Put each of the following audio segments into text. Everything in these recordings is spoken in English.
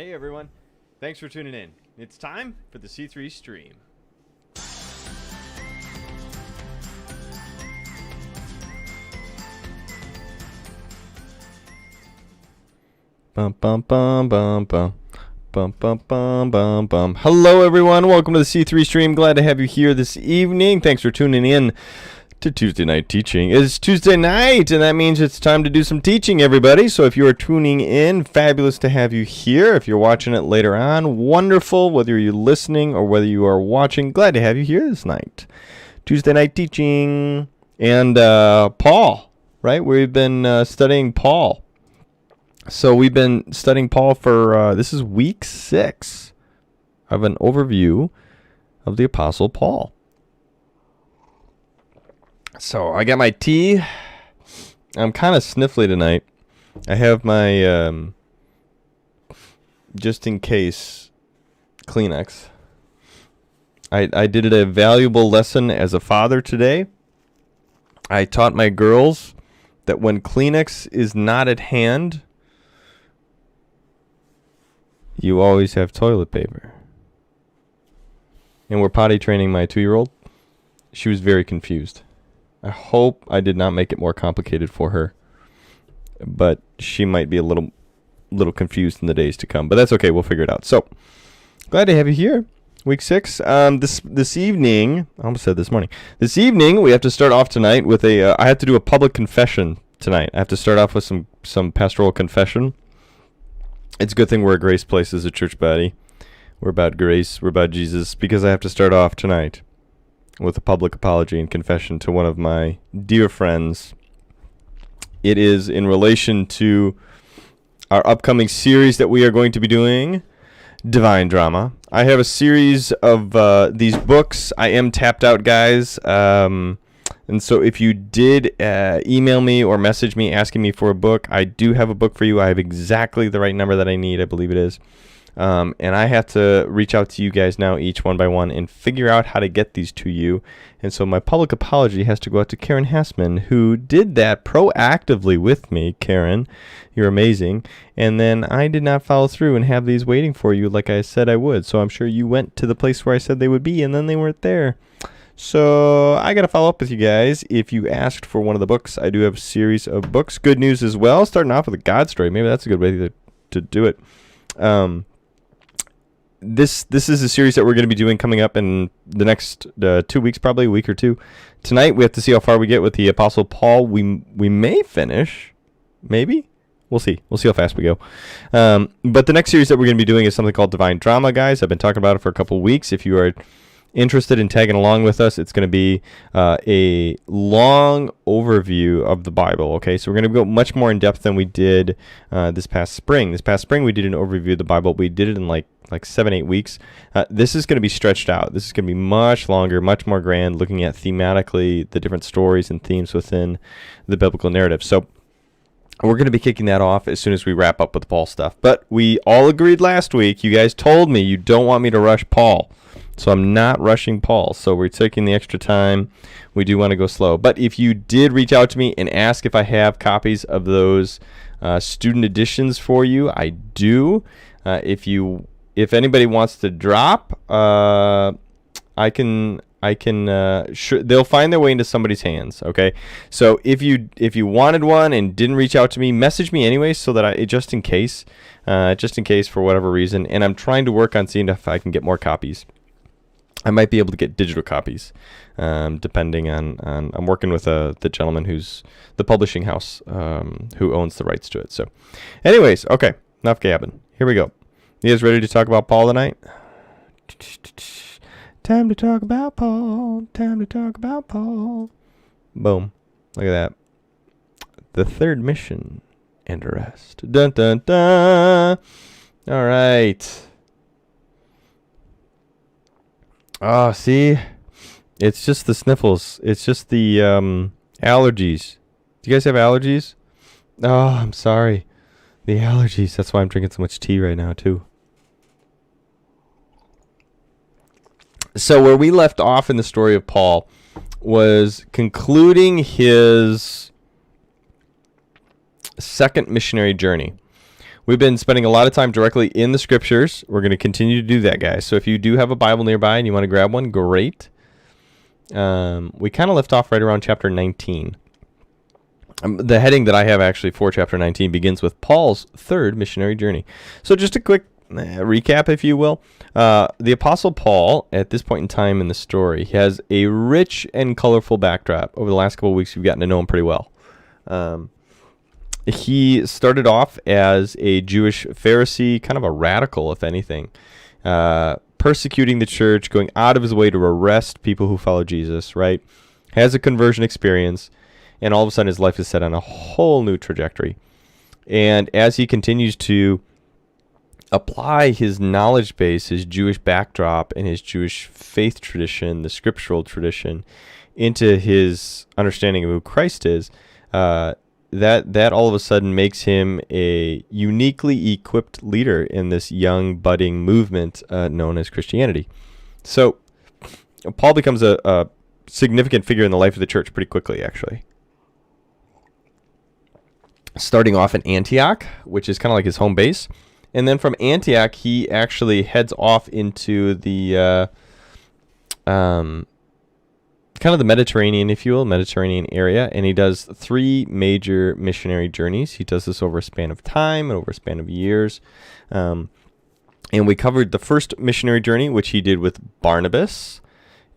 Hey everyone, thanks for tuning in. It's time for the C3 stream. Bum bum bum bum bum. Bum bum bum bum bum. Hello everyone, welcome to the C3 stream. Glad to have you here this evening. Thanks for tuning in to Tuesday Night Teaching. It's Tuesday night, and that means it's time to do some teaching, everybody. So if you are tuning in, fabulous to have you here. If you're watching it later on, wonderful. Whether you're listening or whether you are watching, glad to have you here this night. Tuesday Night Teaching. And Paul, right? We've been studying Paul. So we've been studying Paul for, this is week 6 of an overview of the Apostle Paul. So I got my tea. I'm kind of sniffly tonight. I have my just in case Kleenex. I did a valuable lesson as a father today. I taught my girls that when Kleenex is not at hand, you always have toilet paper. And we're potty training my 2-year-old. She was very confused. I hope I did not make it more complicated for her, but she might be a little confused in the days to come. But that's okay. We'll figure it out. So glad to have you here. Week 6. This evening, I almost said this morning. This evening, we have to start off tonight with a. I have to do a public confession tonight. I have to start off with some pastoral confession. It's a good thing we're a grace place as a church body. We're about grace. We're about Jesus, because I have to start off tonight with a public apology and confession to one of my dear friends. It is in relation to our upcoming series that we are going to be doing, Divine Drama. I have a series of these books. I am tapped out, guys. And so if you did email me or message me asking me for a book, I do have a book for you. I have exactly the right number that I need, I believe it is. And I have to reach out to you guys now, each one by one, and figure out how to get these to you. And so my public apology has to go out to Karen Hassman, who did that proactively with me. Karen, you're amazing. And then I did not follow through and have these waiting for you like I said I would. So I'm sure you went to the place where I said they would be, and then they weren't there. So I got to follow up with you guys. If you asked for one of the books, I do have a series of books. Good news as well. Starting off with a God story. Maybe that's a good way to do it. This is a series that we're going to be doing coming up in the next 2 weeks, probably a week or two. Tonight we have to see how far we get with the Apostle Paul. We may finish, maybe. We'll see. We'll see how fast we go. But the next series that we're going to be doing is something called Divine Drama, guys. I've been talking about it for a couple of weeks. If you are interested in tagging along with us, it's going to be a long overview of the Bible. Okay, so we're going to go much more in depth than we did this past spring. This past spring we did an overview of the Bible. We did it in like 7-8 weeks. This is going to be stretched out. This is going to be much longer, much more grand, looking at thematically the different stories and themes within the biblical narrative. So we're going to be kicking that off as soon as we wrap up with the Paul stuff. But we all agreed last week. You guys told me you don't want me to rush Paul. So I'm not rushing Paul. So we're taking the extra time. We do want to go slow. But if you did reach out to me and ask if I have copies of those student editions for you, I do. If anybody wants to drop, I can. Sure, they'll find their way into somebody's hands. Okay. So if you wanted one and didn't reach out to me, message me anyway, so that just in case for whatever reason. And I'm trying to work on seeing if I can get more copies. I might be able to get digital copies, depending on I'm working with the gentleman who's the publishing house, who owns the rights to it. So, anyways, okay, enough gabbing. Here we go. You guys ready to talk about Paul tonight? Time to talk about Paul. Time to talk about Paul. Boom. Look at that. The third mission and arrest. Dun dun dun. All right. Oh, see? It's just the sniffles. It's just the allergies. Do you guys have allergies? Oh, I'm sorry. The allergies. That's why I'm drinking so much tea right now, too. So where we left off in the story of Paul was concluding his second missionary journey. we've been spending a lot of time directly in the scriptures. We're going to continue to do that, guys. So if you do have a Bible nearby and you want to grab one, great. We kind of left off right around chapter 19. The heading that I have actually for chapter 19 begins with Paul's third missionary journey. So just a quick recap, if you will. The Apostle Paul, at this point in time in the story, has a rich and colorful backdrop. Over the last couple of weeks, we've gotten to know him pretty well. He started off as a Jewish Pharisee, kind of a radical, if anything, persecuting the church, going out of his way to arrest people who follow Jesus, right? Has a conversion experience, and all of a sudden his life is set on a whole new trajectory. And as he continues to apply his knowledge base, his Jewish backdrop, and his Jewish faith tradition, the scriptural tradition, into his understanding of who Christ is, that all of a sudden makes him a uniquely equipped leader in this young budding movement known as Christianity. So Paul becomes a significant figure in the life of the church pretty quickly, actually. Starting off in Antioch, which is kind of like his home base. And then from Antioch, he actually heads off into the kind of the Mediterranean, if you will, Mediterranean area, and he does 3 major missionary journeys. He does this over a span of time and over a span of years. And we covered the first missionary journey, which he did with Barnabas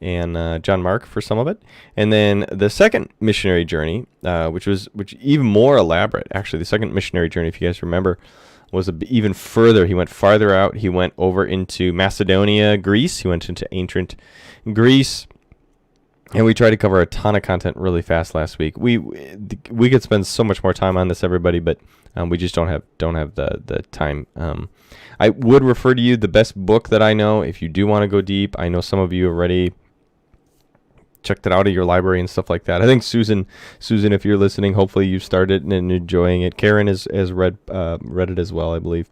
and John Mark for some of it. And then the second missionary journey, which even more elaborate, actually. The second missionary journey, if you guys remember, was even further. He went farther out. He went over into Macedonia, Greece. He went into ancient Greece. And we tried to cover a ton of content really fast last week. We could spend so much more time on this, everybody, but we just don't have the time. I would refer to you the best book that I know if you do want to go deep. I know some of you already checked it out of your library and stuff like that. I think Susan, if you're listening, hopefully you've started and enjoying it. Karen has read it as well, I believe.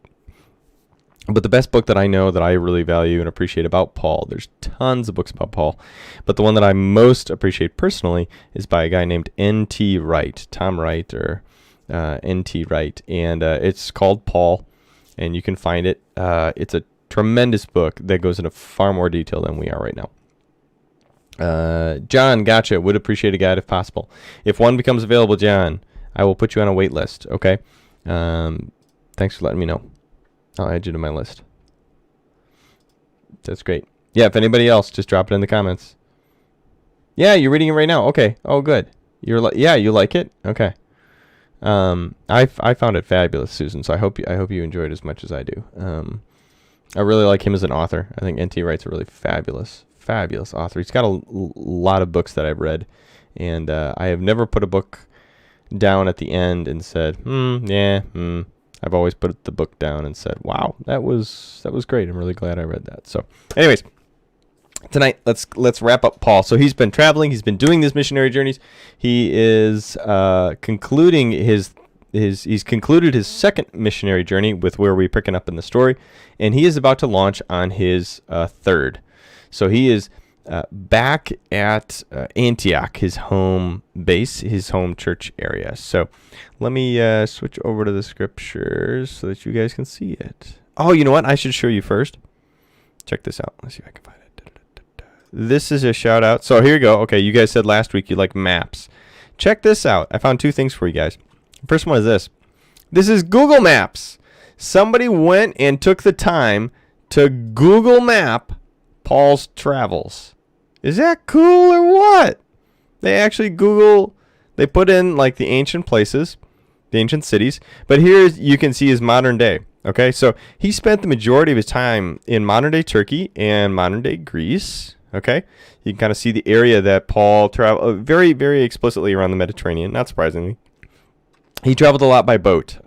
But the best book that I know that I really value and appreciate about Paul, there's tons of books about Paul, but the one that I most appreciate personally is by a guy named N.T. Wright, Tom Wright, or N.T. Wright, and it's called Paul, and you can find it. It's a tremendous book that goes into far more detail than we are right now. John, gotcha. Would appreciate a guide if possible. If one becomes available, John, I will put you on a wait list, okay? Thanks for letting me know. I'll add you to my list. That's great. Yeah, if anybody else, just drop it in the comments. Yeah, you're reading it right now. Okay. Oh, good. You like it? Okay. I found it fabulous, Susan. So I hope you enjoyed it as much as I do. I really like him as an author. I think N.T. Wright's a really fabulous author. He's got a lot of books that I've read, and I have never put a book down at the end and said, I've always put the book down and said, wow, that was great. I'm really glad I read that. So anyways, tonight, let's wrap up Paul. So he's been traveling. He's been doing these missionary journeys. He is concluding he's concluded his second missionary journey with where we're picking up in the story, and he is about to launch on his third. So he is back at Antioch, his home base, his home church area. So let me switch over to the scriptures so that you guys can see it. Oh, you know what? I should show you first. Check this out. Let's see if I can find it. This is a shout out. So here you go. Okay, you guys said last week you like maps. Check this out. I found 2 things for you guys. The first one is this. This is Google Maps. Somebody went and took the time to Google Map Paul's travels. Is that cool or what? They actually they put in like the ancient places, the ancient cities, but here you can see his modern day. Okay, so he spent the majority of his time in modern day Turkey and modern day Greece. Okay, you can kind of see the area that Paul traveled very, very explicitly around the Mediterranean, not surprisingly. He traveled a lot by boat.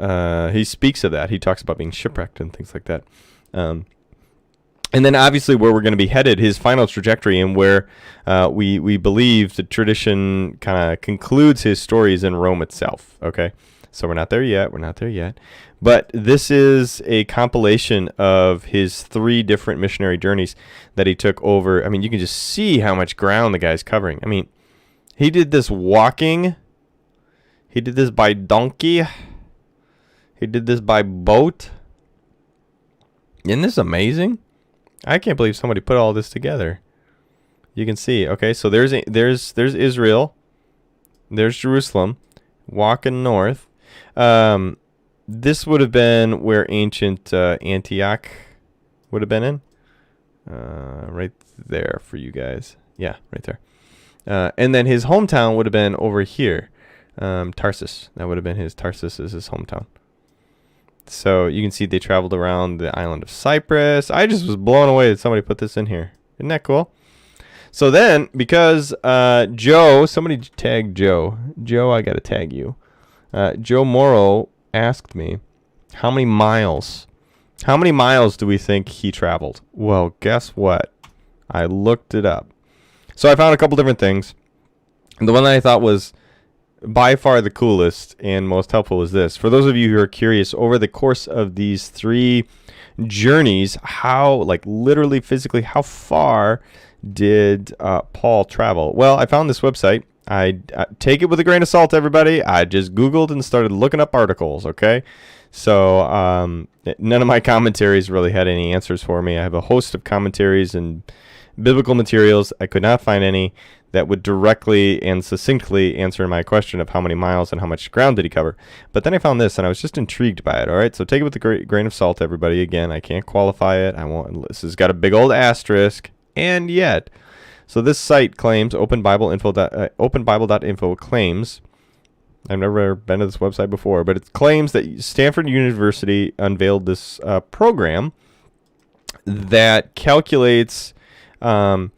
He speaks of that. He talks about being shipwrecked and things like that. And then obviously where we're going to be headed, his final trajectory, and where we believe the tradition kind of concludes his stories in Rome itself. Okay, so we're not there yet. But this is a compilation of his 3 different missionary journeys that he took over. I mean, you can just see how much ground the guy's covering. I mean, he did this walking. He did this by donkey. He He did this by boat. Isn't this amazing? I can't believe somebody put all this together. You can see. Okay, so there's Israel. There's Jerusalem. Walking north. This would have been where ancient Antioch would have been in. Right there for you guys. Yeah, right there. And then his hometown would have been over here. Tarsus. That would have been Tarsus is his hometown. So you can see they traveled around the island of Cyprus. I just was blown away that somebody put this in here. Isn't that cool? So then, because Joe, somebody tagged Joe. Joe, I got to tag you. Joe Morrow asked me, how many miles do we think he traveled? Well, guess what? I looked it up. So I found a couple different things. And the one that I thought was by far the coolest and most helpful is this. For those of you who are curious, over the course of these 3 journeys, how, like literally physically, how far did Paul travel? Well, I found this website. I take it with a grain of salt, everybody. I just Googled and started looking up articles, okay? So none of my commentaries really had any answers for me. I have a host of commentaries and biblical materials. I could not find any that would directly and succinctly answer my question of how many miles and how much ground did he cover. But then I found this, and I was just intrigued by it, all right? So take it with a grain of salt, everybody. Again, I can't qualify it. This has got a big old asterisk, and yet. So this site claims, openbible.info claims, I've never been to this website before, but it claims that Stanford University unveiled this program that calculates time,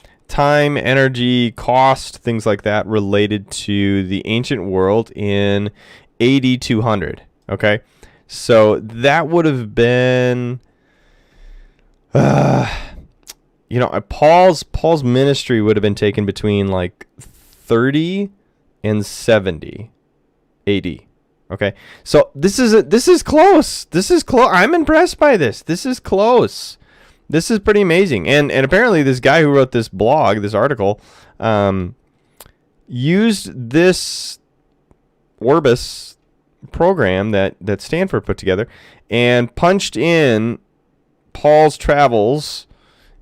energy, cost, things like that related to the ancient world in AD 200. Okay, so that would have been, Paul's ministry would have been taken between like 30 and 70 AD. Okay, so this is close. This is close. I'm impressed by this. This is close. This is pretty amazing. And apparently this guy who wrote this blog, this article, used this Orbis program that Stanford put together and punched in Paul's travels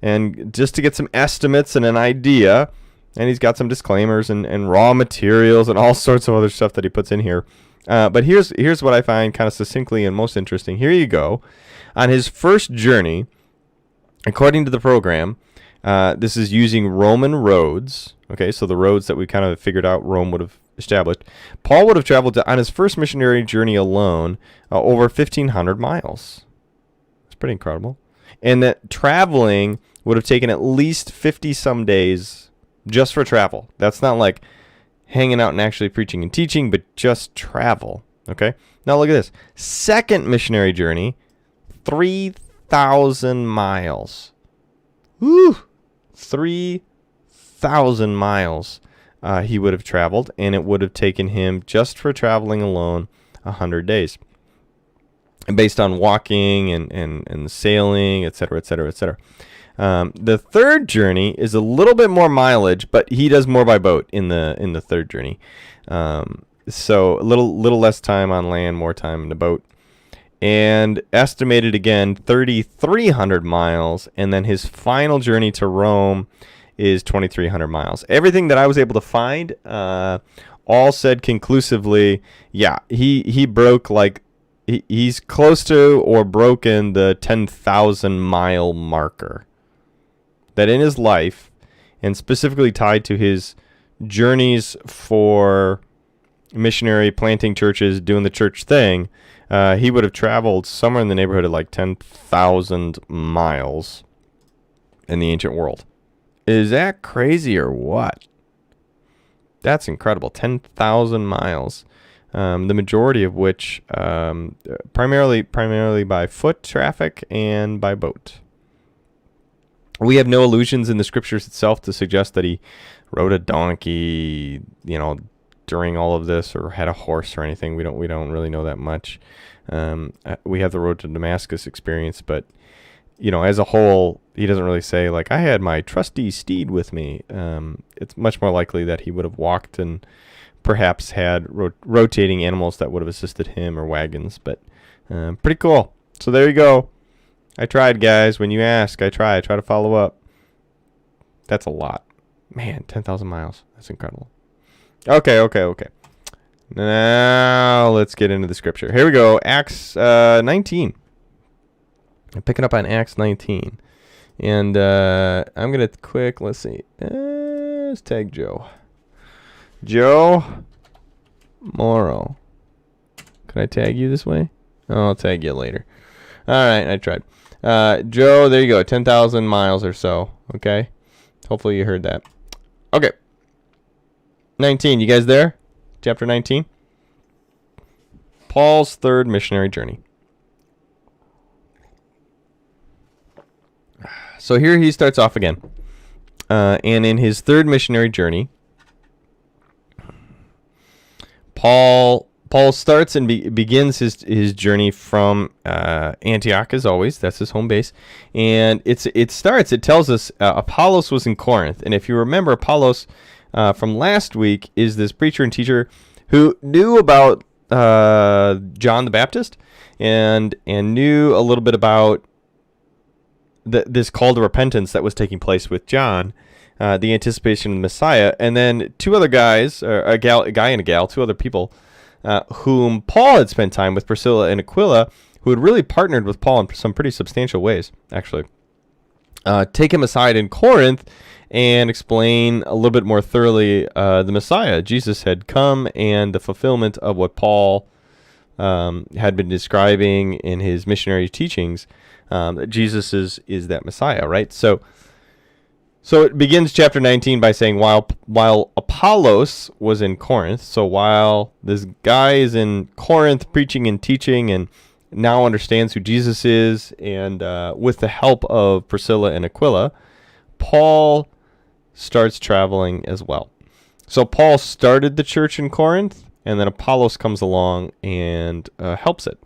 and just to get some estimates and an idea. And he's got some disclaimers and raw materials and all sorts of other stuff that he puts in here. But here's what I find kind of succinctly and most interesting. Here you go. On his first journey, according to the program, this is using Roman roads. Okay, so the roads that we kind of figured out Rome would have established. Paul would have traveled on his first missionary journey alone over 1,500 miles. That's pretty incredible. And that traveling would have taken at least 50-some days just for travel. That's not like hanging out and actually preaching and teaching, but just travel. Okay, now look at this. Second missionary journey, 3,000 miles. Woo! 3,000 miles he would have traveled, and it would have taken him, just for traveling alone, 100 days. And based on walking and sailing, etc., etc., etc. The third journey is a little bit more mileage, but he does more by boat in the third journey. So a little less time on land, more time in the boat. And estimated again 3,300 miles, and then his final journey to Rome is 2,300 miles. Everything that I was able to find all said conclusively, yeah, he broke he's close to or broken the 10,000 mile marker. That in his life, and specifically tied to his journeys for missionary, planting churches, doing the church thing, he would have traveled somewhere in the neighborhood of like 10,000 miles in the ancient world. Is that crazy or what? That's incredible. 10,000 miles. The majority of which primarily by foot traffic and by boat. We have no allusions in the scriptures itself to suggest that he rode a donkey, during all of this, or had a horse or anything. We don't really know that much. We have the road to Damascus experience, but as a whole, he doesn't really say like, I had my trusty steed with me. It's much more likely that he would have walked and perhaps had rotating animals that would have assisted him, or wagons. But pretty cool. So there you go. I tried, guys. When you ask, I try to follow up. That's a lot. Man, 10,000 miles. That's incredible. Okay. Now let's get into the scripture. Here we go. Acts 19. I'm picking up on Acts 19. And I'm going to let's see. Let's tag Joe. Joe Morrow. Can I tag you this way? Oh, I'll tag you later. All right, I tried. Joe, there you go. 10,000 miles or so. Okay. Hopefully you heard that. Okay. 19. You guys there? Chapter 19. Paul's third missionary journey. So here he starts off again. And in his third missionary journey, Paul starts and begins his journey from Antioch, as always. That's his home base. And it tells us Apollos was in Corinth. And if you remember, Apollos from last week is this preacher and teacher who knew about John the Baptist and knew a little bit about this call to repentance that was taking place with John, the anticipation of the Messiah. And then two other guys, a guy and a gal, two other people, whom Paul had spent time with, Priscilla and Aquila, who had really partnered with Paul in some pretty substantial ways, actually. Take him aside in Corinth and explain a little bit more thoroughly the Messiah. Jesus had come, and the fulfillment of what Paul had been describing in his missionary teachings, that Jesus is that Messiah, right? So it begins chapter 19 by saying, while Apollos was in Corinth, so while this guy is in Corinth preaching and teaching and now understands who Jesus is, and with the help of Priscilla and Aquila, Paul starts traveling as well. So Paul started the church in Corinth, and then Apollos comes along and helps it.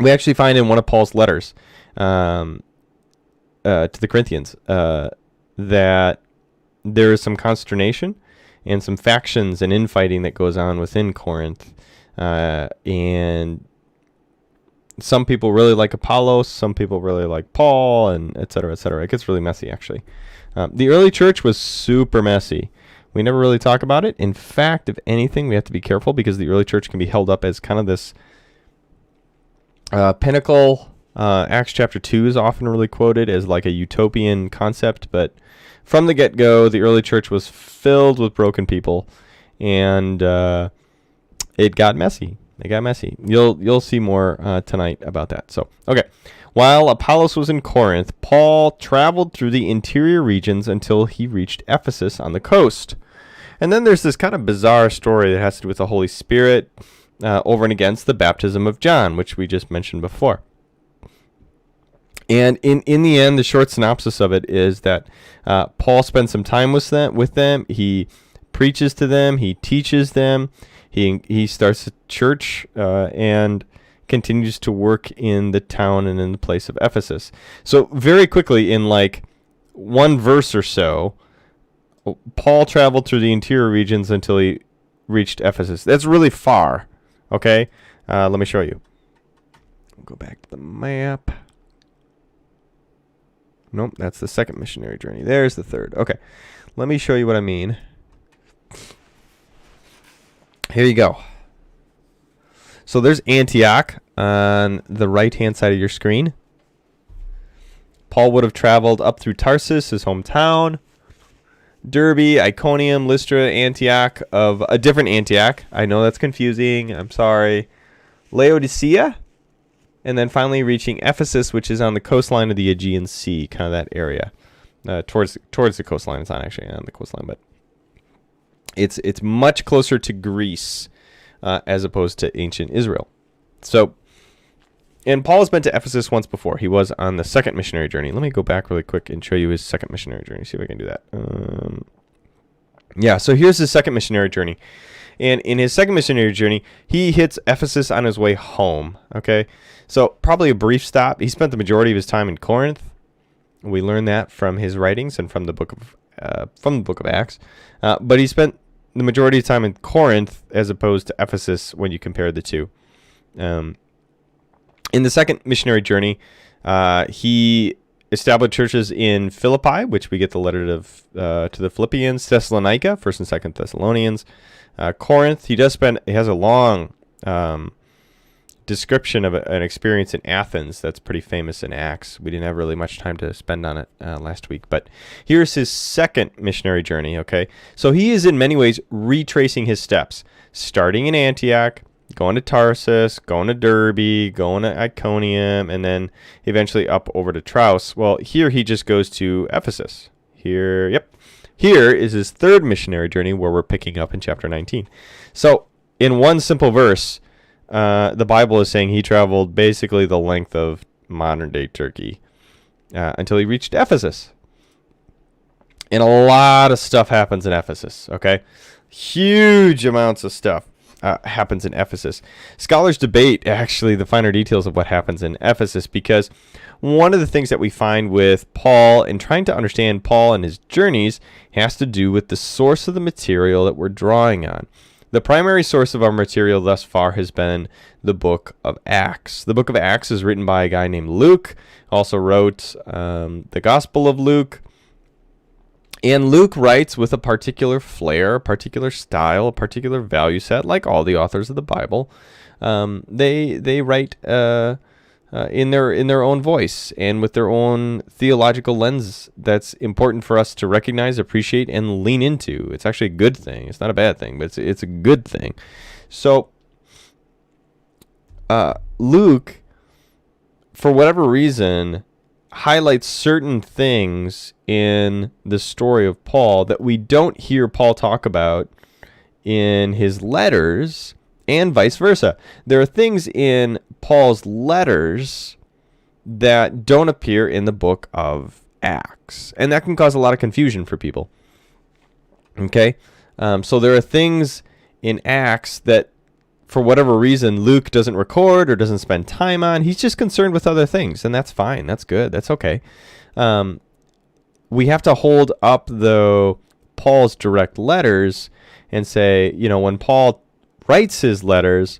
We actually find in one of Paul's letters to the Corinthians that there is some consternation and some factions and infighting that goes on within Corinth. And some people really like Apollos, some people really like Paul, and et cetera, et cetera. It gets really messy, actually. The early church was super messy. We never really talk about it. In fact, if anything, we have to be careful because the early church can be held up as kind of this pinnacle. Acts chapter 2 is often really quoted as like a utopian concept, but from the get-go, the early church was filled with broken people, and it got messy. You'll see more tonight about that. So, okay. While Apollos was in Corinth, Paul traveled through the interior regions until he reached Ephesus on the coast. And then there's this kind of bizarre story that has to do with the Holy Spirit over and against the baptism of John, which we just mentioned before. And in the end, the short synopsis of it is that Paul spends some time with them. He preaches to them. He teaches them. He starts a church and continues to work in the town and in the place of Ephesus. So very quickly, in like one verse or so, Paul traveled through the interior regions until he reached Ephesus. That's really far. Okay, let me show you. Go back to the map. Nope, that's the second missionary journey. There's the third. Okay, let me show you what I mean. Here you go. So there's Antioch on the right-hand side of your screen. Paul would have traveled up through Tarsus, his hometown, Derbe, Iconium, Lystra, Antioch, of a different Antioch. I know that's confusing. I'm sorry. Laodicea, and then finally reaching Ephesus, which is on the coastline of the Aegean Sea, kind of that area, towards the coastline. It's not actually on the coastline, but it's much closer to Greece as opposed to ancient Israel. So, and Paul has been to Ephesus once before. He was on the second missionary journey. Let me go back really quick and show you his second missionary journey. See if I can do that. Yeah, so here's his second missionary journey. And in his second missionary journey, he hits Ephesus on his way home. Okay, so probably a brief stop. He spent the majority of his time in Corinth. We learn that from his writings and from the book of Acts. But he spent the majority of time in Corinth as opposed to Ephesus when you compare the two. In the second missionary journey, he established churches in Philippi, which we get the letter to the Philippians, Thessalonica, 1st and 2nd Thessalonians, Corinth. He has a long description of an experience in Athens that's pretty famous in Acts. We didn't have really much time to spend on it last week, but here's his second missionary journey, okay? So he is in many ways retracing his steps, starting in Antioch, going to Tarsus, going to Derbe, going to Iconium, and then eventually up over to Troas. Well, here he just goes to Ephesus. Here is his third missionary journey where we're picking up in chapter 19. So in one simple verse, the Bible is saying he traveled basically the length of modern-day Turkey until he reached Ephesus. And a lot of stuff happens in Ephesus, okay? Huge amounts of stuff happens in Ephesus. Scholars debate, actually, the finer details of what happens in Ephesus because one of the things that we find with Paul and trying to understand Paul and his journeys has to do with the source of the material that we're drawing on. The primary source of our material thus far has been the book of Acts. The book of Acts is written by a guy named Luke, also wrote the Gospel of Luke. And Luke writes with a particular flair, a particular style, a particular value set, like all the authors of the Bible. They write in their own voice and with their own theological lens that's important for us to recognize, appreciate, and lean into. It's actually a good thing. It's not a bad thing, but it's a good thing. So Luke, for whatever reason, highlights certain things in the story of Paul that we don't hear Paul talk about in his letters, and vice versa. There are things in Paul's letters that don't appear in the book of Acts, and that can cause a lot of confusion for people. Okay? So there are things in Acts that, for whatever reason, Luke doesn't record or doesn't spend time on. He's just concerned with other things, and that's fine. That's good. That's okay. We have to hold up, though, Paul's direct letters and say, when Paul writes his letters,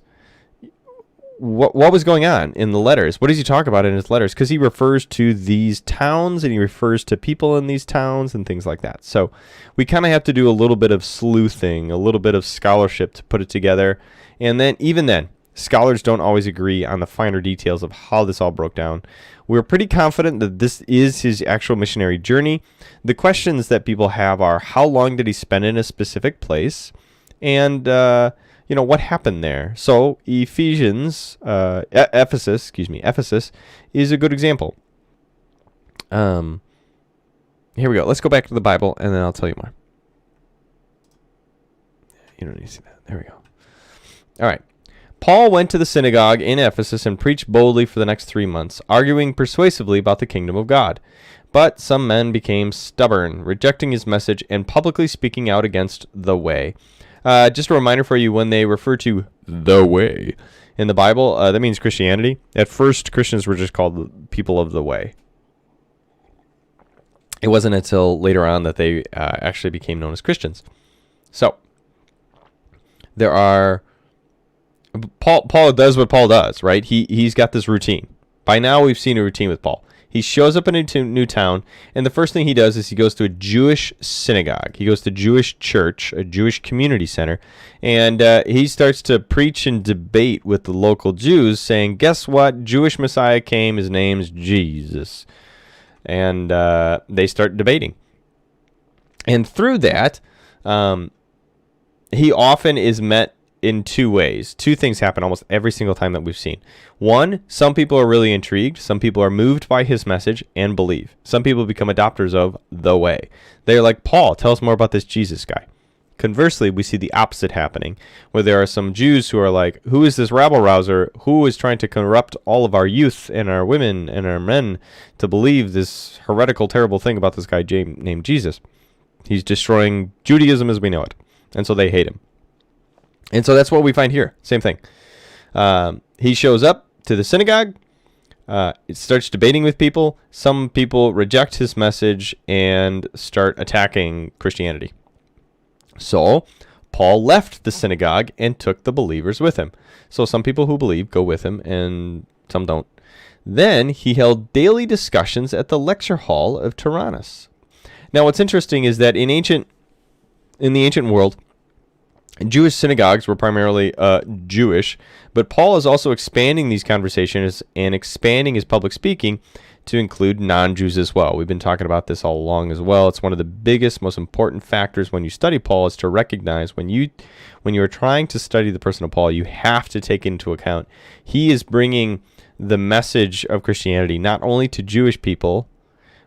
what was going on in the letters? What does he talk about in his letters? Because he refers to these towns and he refers to people in these towns and things like that. So we kind of have to do a little bit of sleuthing, a little bit of scholarship to put it together. And then, even then, scholars don't always agree on the finer details of how this all broke down. We're pretty confident that this is his actual missionary journey. The questions that people have are, how long did he spend in a specific place? And, what happened there? So Ephesus is a good example. Here we go. Let's go back to the Bible, and then I'll tell you more. You don't need to see that. There we go. All right. Paul went to the synagogue in Ephesus and preached boldly for the next 3 months, arguing persuasively about the kingdom of God. But some men became stubborn, rejecting his message and publicly speaking out against the way. Just a reminder for you, when they refer to the way in the Bible, that means Christianity. At first, Christians were just called people of the way. It wasn't until later on that they actually became known as Christians. So, there are... Paul does what Paul does, right? He's got this routine. By now, we've seen a routine with Paul. He shows up in a new town, and the first thing he does is he goes to a Jewish synagogue. He goes to Jewish church, a Jewish community center, and he starts to preach and debate with the local Jews, saying, guess what? Jewish Messiah came. His name's Jesus. And they start debating. And through that, he often is met in two ways. Two things happen almost every single time that we've seen. One, some people are really intrigued. Some people are moved by his message and believe. Some people become adopters of the way. They're like, Paul, tell us more about this Jesus guy. Conversely, we see the opposite happening, where there are some Jews who are like, who is this rabble-rouser who is trying to corrupt all of our youth and our women and our men to believe this heretical, terrible thing about this guy named Jesus? He's destroying Judaism as we know it. And so they hate him. And so that's what we find here. Same thing. He shows up to the synagogue. It starts debating with people. Some people reject his message and start attacking Christianity. So Paul left the synagogue and took the believers with him. So some people who believe go with him and some don't. Then he held daily discussions at the lecture hall of Tyrannus. Now what's interesting is that in the ancient world, Jewish synagogues were primarily Jewish, but Paul is also expanding these conversations and expanding his public speaking to include non-Jews as well. We've been talking about this all along as well. It's one of the biggest, most important factors when you study Paul is to recognize when you are trying to study the person of Paul, you have to take into account he is bringing the message of Christianity not only to Jewish people,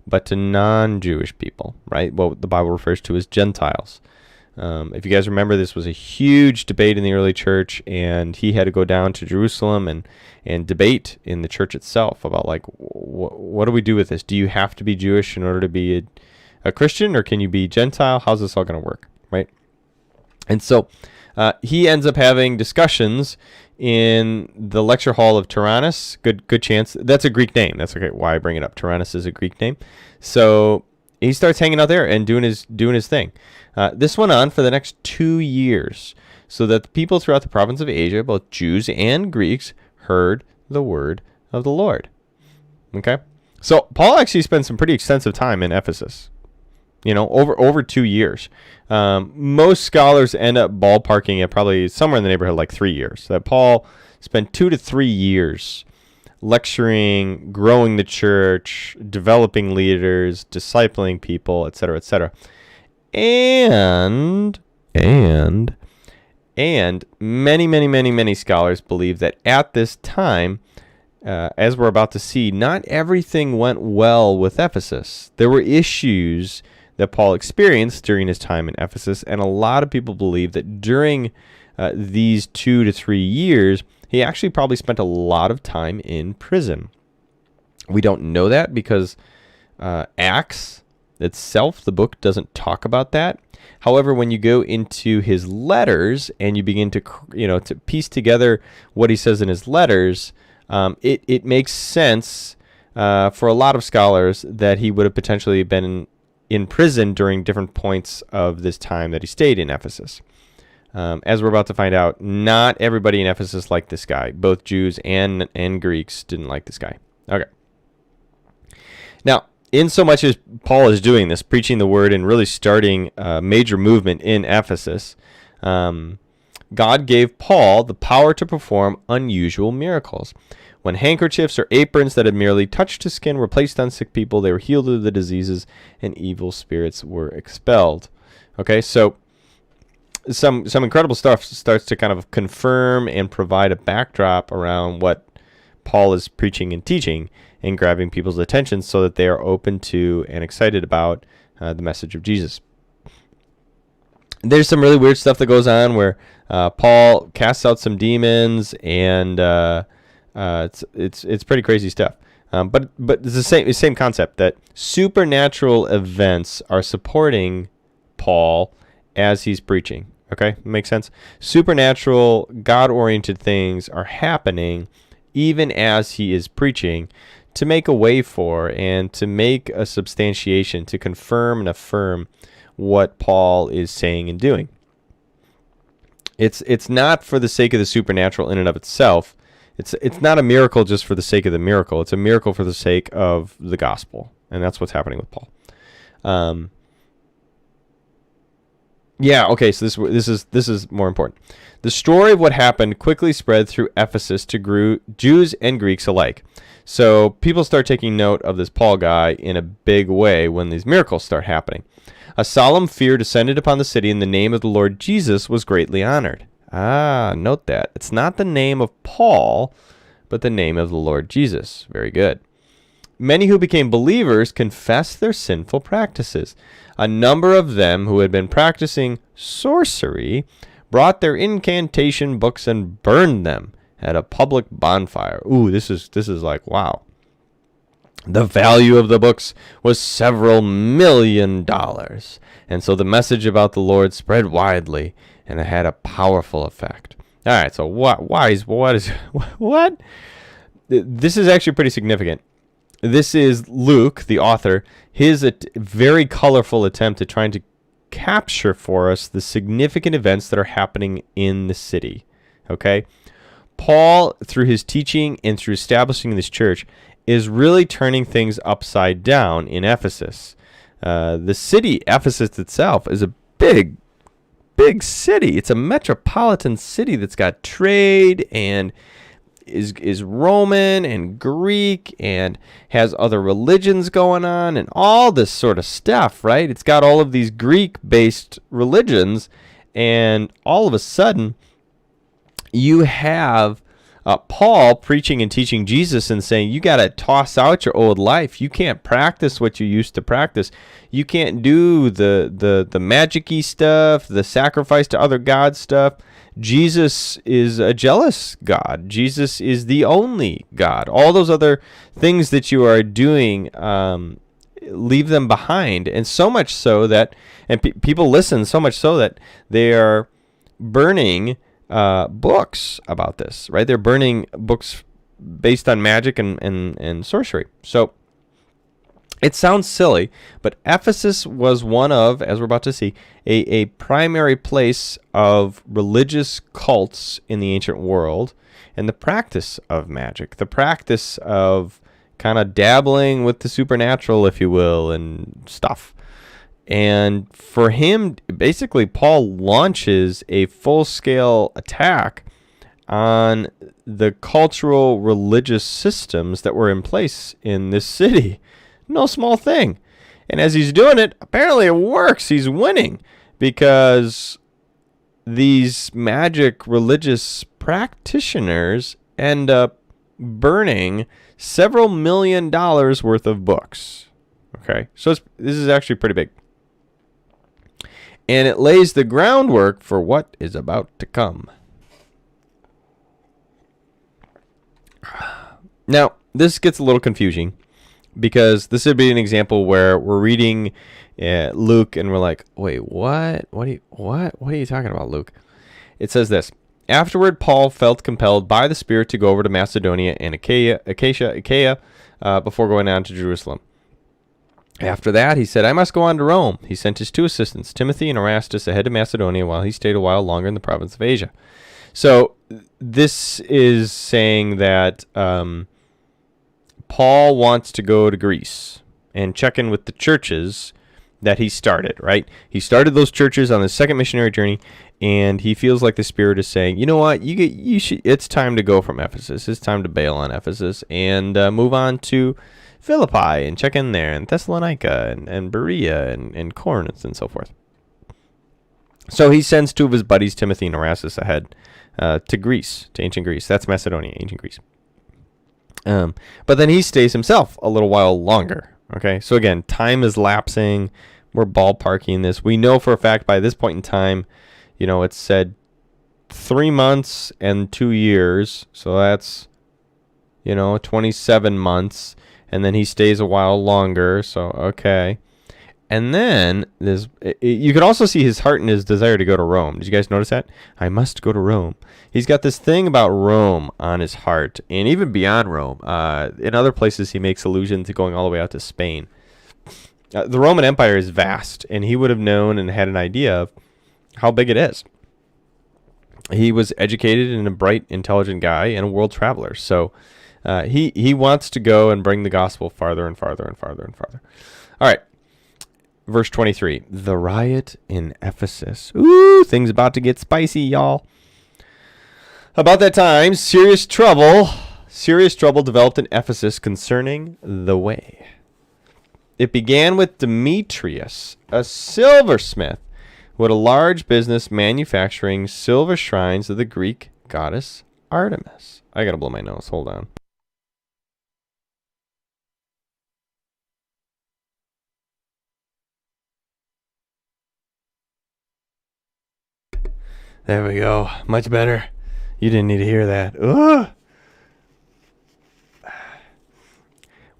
but to non-Jewish people, right? What the Bible refers to as Gentiles. If you guys remember, this was a huge debate in the early church, and he had to go down to Jerusalem and debate in the church itself about, like, what do we do with this? Do you have to be Jewish in order to be a Christian, or can you be Gentile? How's this all going to work, right? And so he ends up having discussions in the lecture hall of Tyrannus. Good chance. That's a Greek name. That's okay. Why I bring it up. Tyrannus is a Greek name. So he starts hanging out there and doing his thing. This went on for the next 2 years, so that the people throughout the province of Asia, both Jews and Greeks, heard the word of the Lord. Okay? So Paul actually spent some pretty extensive time in Ephesus, over 2 years. Most scholars end up ballparking at probably somewhere in the neighborhood of like 3 years. That Paul spent 2 to 3 years lecturing, growing the church, developing leaders, discipling people, etc., etc. And many scholars believe that at this time, as we're about to see, not everything went well with Ephesus. There were issues that Paul experienced during his time in Ephesus, and a lot of people believe that during these 2 to 3 years, he actually probably spent a lot of time in prison. We don't know that because Acts itself, the book, doesn't talk about that. However, when you go into his letters and you begin to piece together what he says in his letters, it makes sense for a lot of scholars that he would have potentially been in prison during different points of this time that he stayed in Ephesus. As we're about to find out, not everybody in Ephesus liked this guy. Both Jews and Greeks didn't like this guy. Okay. Now, in so much as Paul is doing this, preaching the word and really starting a major movement in Ephesus, God gave Paul the power to perform unusual miracles. When handkerchiefs or aprons that had merely touched his skin were placed on sick people, they were healed of the diseases, and evil spirits were expelled. Okay, so some incredible stuff starts to kind of confirm and provide a backdrop around what Paul is preaching and teaching and grabbing people's attention so that they are open to and excited about the message of Jesus. There's some really weird stuff that goes on where Paul casts out some demons, and it's pretty crazy stuff. But it's the same concept that supernatural events are supporting Paul as he's preaching. Okay, makes sense? Supernatural, God-oriented things are happening even as he is preaching to make a way for and to make a substantiation, to confirm and affirm what Paul is saying and doing. It's not for the sake of the supernatural in and of itself. It's not a miracle just for the sake of the miracle. It's a miracle for the sake of the gospel, and that's what's happening with Paul. So this is more important. The story of what happened quickly spread through Ephesus to Jews and Greeks alike. So people start taking note of this Paul guy in a big way when these miracles start happening. A solemn fear descended upon the city, and the name of the Lord Jesus was greatly honored. Note that. It's not the name of Paul, but the name of the Lord Jesus. Very good. Many who became believers confessed their sinful practices. A number of them who had been practicing sorcery brought their incantation books and burned them at a public bonfire. Ooh, this is like, wow. The value of the books was several $1 million. And so the message about the Lord spread widely, and it had a powerful effect. All right, so what? This is actually pretty significant. This is Luke, the author, his very colorful attempt at trying to capture for us the significant events that are happening in the city. Okay? Paul, through his teaching and through establishing this church, is really turning things upside down in Ephesus. The city, Ephesus itself, is a big city. It's a metropolitan city that's got trade and is Roman and Greek and has other religions going on and all this sort of stuff, right? It's got all of these Greek-based religions, and all of a sudden you have Paul preaching and teaching Jesus and saying, you got to toss out your old life. You can't practice what you used to practice. You can't do the magic-y stuff, the sacrifice to other gods stuff. Jesus is a jealous God. Jesus is the only God. All those other things that you are doing, leave them behind. And so much so that, and people listen so much so that they are burning books about this, right? They're burning books based on magic and sorcery. So it sounds silly, but Ephesus was one of, as we're about to see, a primary place of religious cults in the ancient world, and the practice of magic, the practice of kind of dabbling with the supernatural, if you will, and stuff. And for him, basically, Paul launches a full-scale attack on the cultural religious systems that were in place in this city. No small thing. And as he's doing it, apparently it works. He's winning because these magic religious practitioners end up burning several $1 million worth of books. Okay, so this is actually pretty big. And it lays the groundwork for what is about to come. Now, this gets a little confusing because this would be an example where we're reading Luke and we're like, wait, what? What are you talking about, Luke? It says this. Afterward, Paul felt compelled by the Spirit to go over to Macedonia and Achaia before going on to Jerusalem. After that, he said, I must go on to Rome. He sent his 2 assistants, Timothy and Erastus, ahead to Macedonia while he stayed a while longer in the province of Asia. So this is saying that Paul wants to go to Greece and check in with the churches that he started, right? He started those churches on his second missionary journey, and he feels like the Spirit is saying, you know what, you should. It's time to go from Ephesus. It's time to bail on Ephesus and move on to Philippi and check in there, and Thessalonica and Berea and Corinth and so forth. So he sends 2 of his buddies, Timothy and Erastus, ahead to Greece, to ancient Greece. That's Macedonia, ancient Greece. But then he stays himself a little while longer. Okay, so again, time is lapsing. We're ballparking this. We know for a fact by this point in time, it's said 3 months and 2 years. So that's, 27 months. And then he stays a while longer. So, okay. And then you can also see his heart and his desire to go to Rome. Did you guys notice that? I must go to Rome. He's got this thing about Rome on his heart, and even beyond Rome. In other places, he makes allusion to going all the way out to Spain. The Roman Empire is vast, and he would have known and had an idea of how big it is. He was educated and a bright, intelligent guy and a world traveler. So he wants to go and bring the gospel farther and farther and farther and farther. All right. Verse 23, the riot in Ephesus. Ooh, things about to get spicy, y'all. About that time, serious trouble developed in Ephesus concerning the way. It began with Demetrius, a silversmith, who had a large business manufacturing silver shrines of the Greek goddess Artemis. I gotta blow my nose. Hold on. There we go. Much better. You didn't need to hear that. Ugh.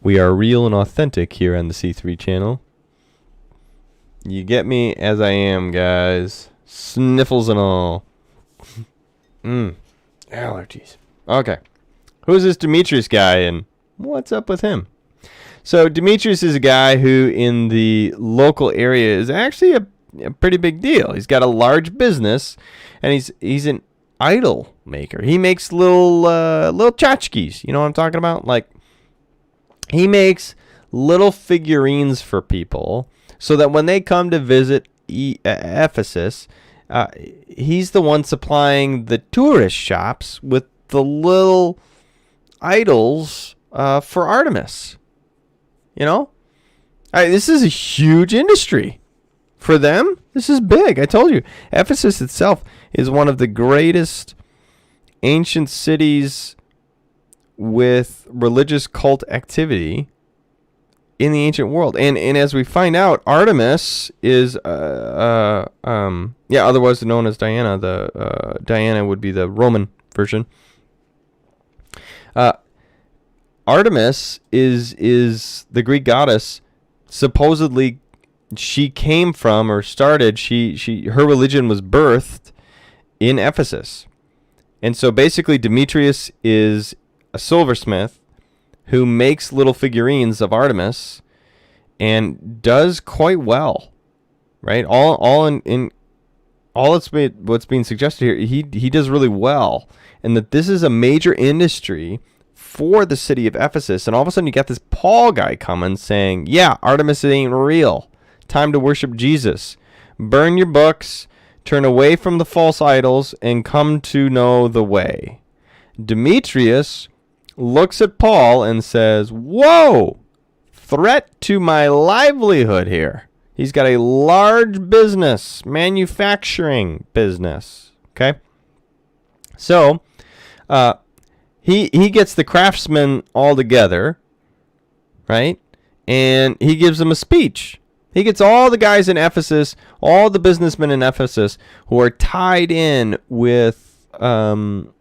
We are real and authentic here on the C3 channel. You get me as I am, guys. Sniffles and all. Allergies. Okay. Who's this Demetrius guy and what's up with him? So Demetrius is a guy who in the local area is actually a pretty big deal. He's got a large business, and he's an idol maker. He makes little tchotchkes. You know what I'm talking about? Like, he makes little figurines for people so that when they come to visit Ephesus, he's the one supplying the tourist shops with the little idols for Artemis. You know? This is a huge industry. For them, this is big. I told you. Ephesus itself is one of the greatest ancient cities with religious cult activity in the ancient world. And as we find out, Artemis is otherwise known as Diana. Diana would be the Roman version. Artemis is the Greek goddess. Supposedly, she came from or started. Her religion was birthed in Ephesus, and so basically, Demetrius is a silversmith who makes little figurines of Artemis and does quite well, right? What's being suggested here, he does really well, and that this is a major industry for the city of Ephesus. And all of a sudden you got this Paul guy coming saying, yeah, Artemis ain't real. Time to worship Jesus. Burn your books, turn away from the false idols, and come to know the way. Demetrius looks at Paul and says, whoa, threat to my livelihood here. He's got a large business, manufacturing business. Okay? So, he gets the craftsmen all together, right? And he gives them a speech. He gets all the guys in Ephesus, all the businessmen in Ephesus who are tied in with, him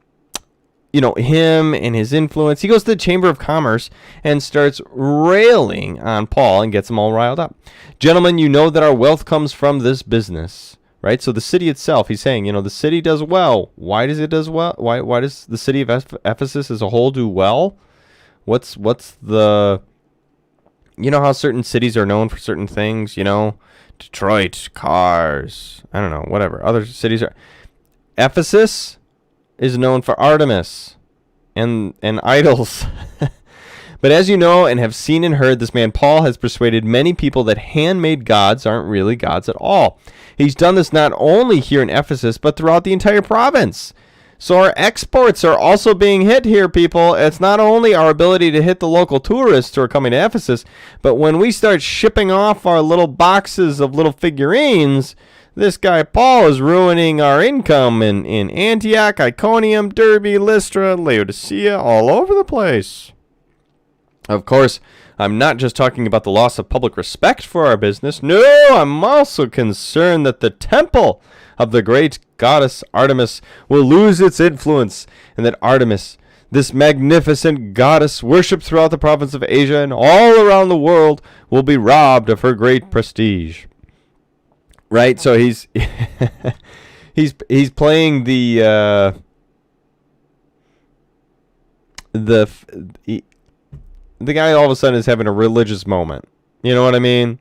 and his influence. He goes to the Chamber of Commerce and starts railing on Paul and gets them all riled up. Gentlemen, you know that our wealth comes from this business. Right, so the city itself, he's saying, the city does well. Why does it does well? Why does the city of Ephesus as a whole do well? What's the, how certain cities are known for certain things? Detroit, cars. I don't know, whatever. Other cities are. Ephesus is known for Artemis and idols. But as you know and have seen and heard, this man Paul has persuaded many people that handmade gods aren't really gods at all. He's done this not only here in Ephesus, but throughout the entire province. So our exports are also being hit here, people. It's not only our ability to hit the local tourists who are coming to Ephesus, but when we start shipping off our little boxes of little figurines, this guy Paul is ruining our income in Antioch, Iconium, Derbe, Lystra, Laodicea, all over the place. Of course, I'm not just talking about the loss of public respect for our business. No, I'm also concerned that the temple of the great goddess Artemis will lose its influence, and that Artemis, this magnificent goddess worshipped throughout the province of Asia and all around the world, will be robbed of her great prestige. Right? So he's playing the guy all of a sudden is having a religious moment. You know what I mean?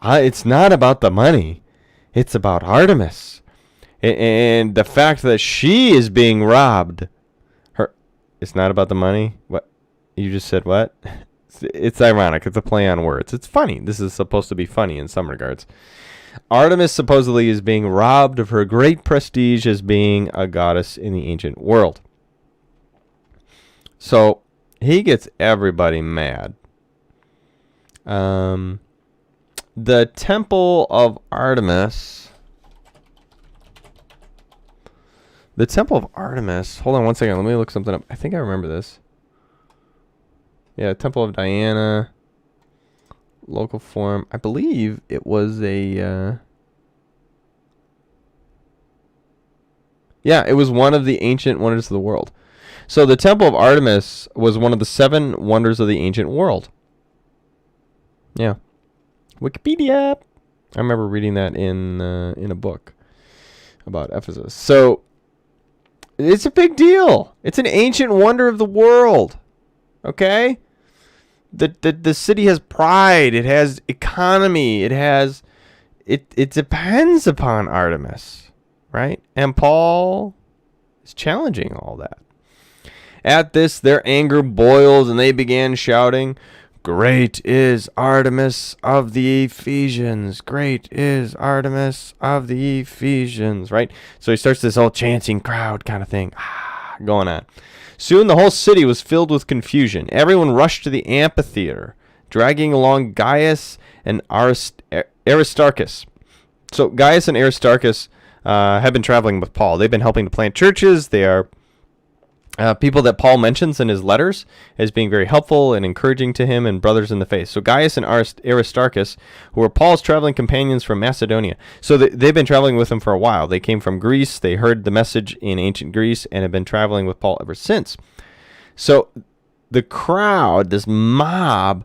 It's not about the money. It's about Artemis. And the fact that she is being robbed. It's not about the money? What? You just said what? It's ironic. It's a play on words. It's funny. This is supposed to be funny in some regards. Artemis supposedly is being robbed of her great prestige as being a goddess in the ancient world. So he gets everybody mad. The temple of Artemis. The temple of Artemis. Hold on one second. Let me look something up. I think I remember this. Yeah, Temple of Diana. Local form. I believe it was a... it was one of the ancient wonders of the world. So the Temple of Artemis was one of the 7 wonders of the ancient world. Yeah. Wikipedia. I remember reading that in a book about Ephesus. So it's a big deal. It's an ancient wonder of the world. Okay? The city has pride. It has economy. It has it depends upon Artemis, right? And Paul is challenging all that. At this, their anger boiled, and they began shouting, "Great is Artemis of the Ephesians! Great is Artemis of the Ephesians!" Right? So he starts this whole chanting crowd kind of thing going on. Soon the whole city was filled with confusion. Everyone rushed to the amphitheater, dragging along Gaius and Aristarchus. So Gaius and Aristarchus have been traveling with Paul. They've been helping to plant churches. They are people that Paul mentions in his letters as being very helpful and encouraging to him and brothers in the faith. So Gaius and Aristarchus, who were Paul's traveling companions from Macedonia. So they've been traveling with him for a while. They came from Greece. They heard the message in ancient Greece and have been traveling with Paul ever since. So the crowd, this mob,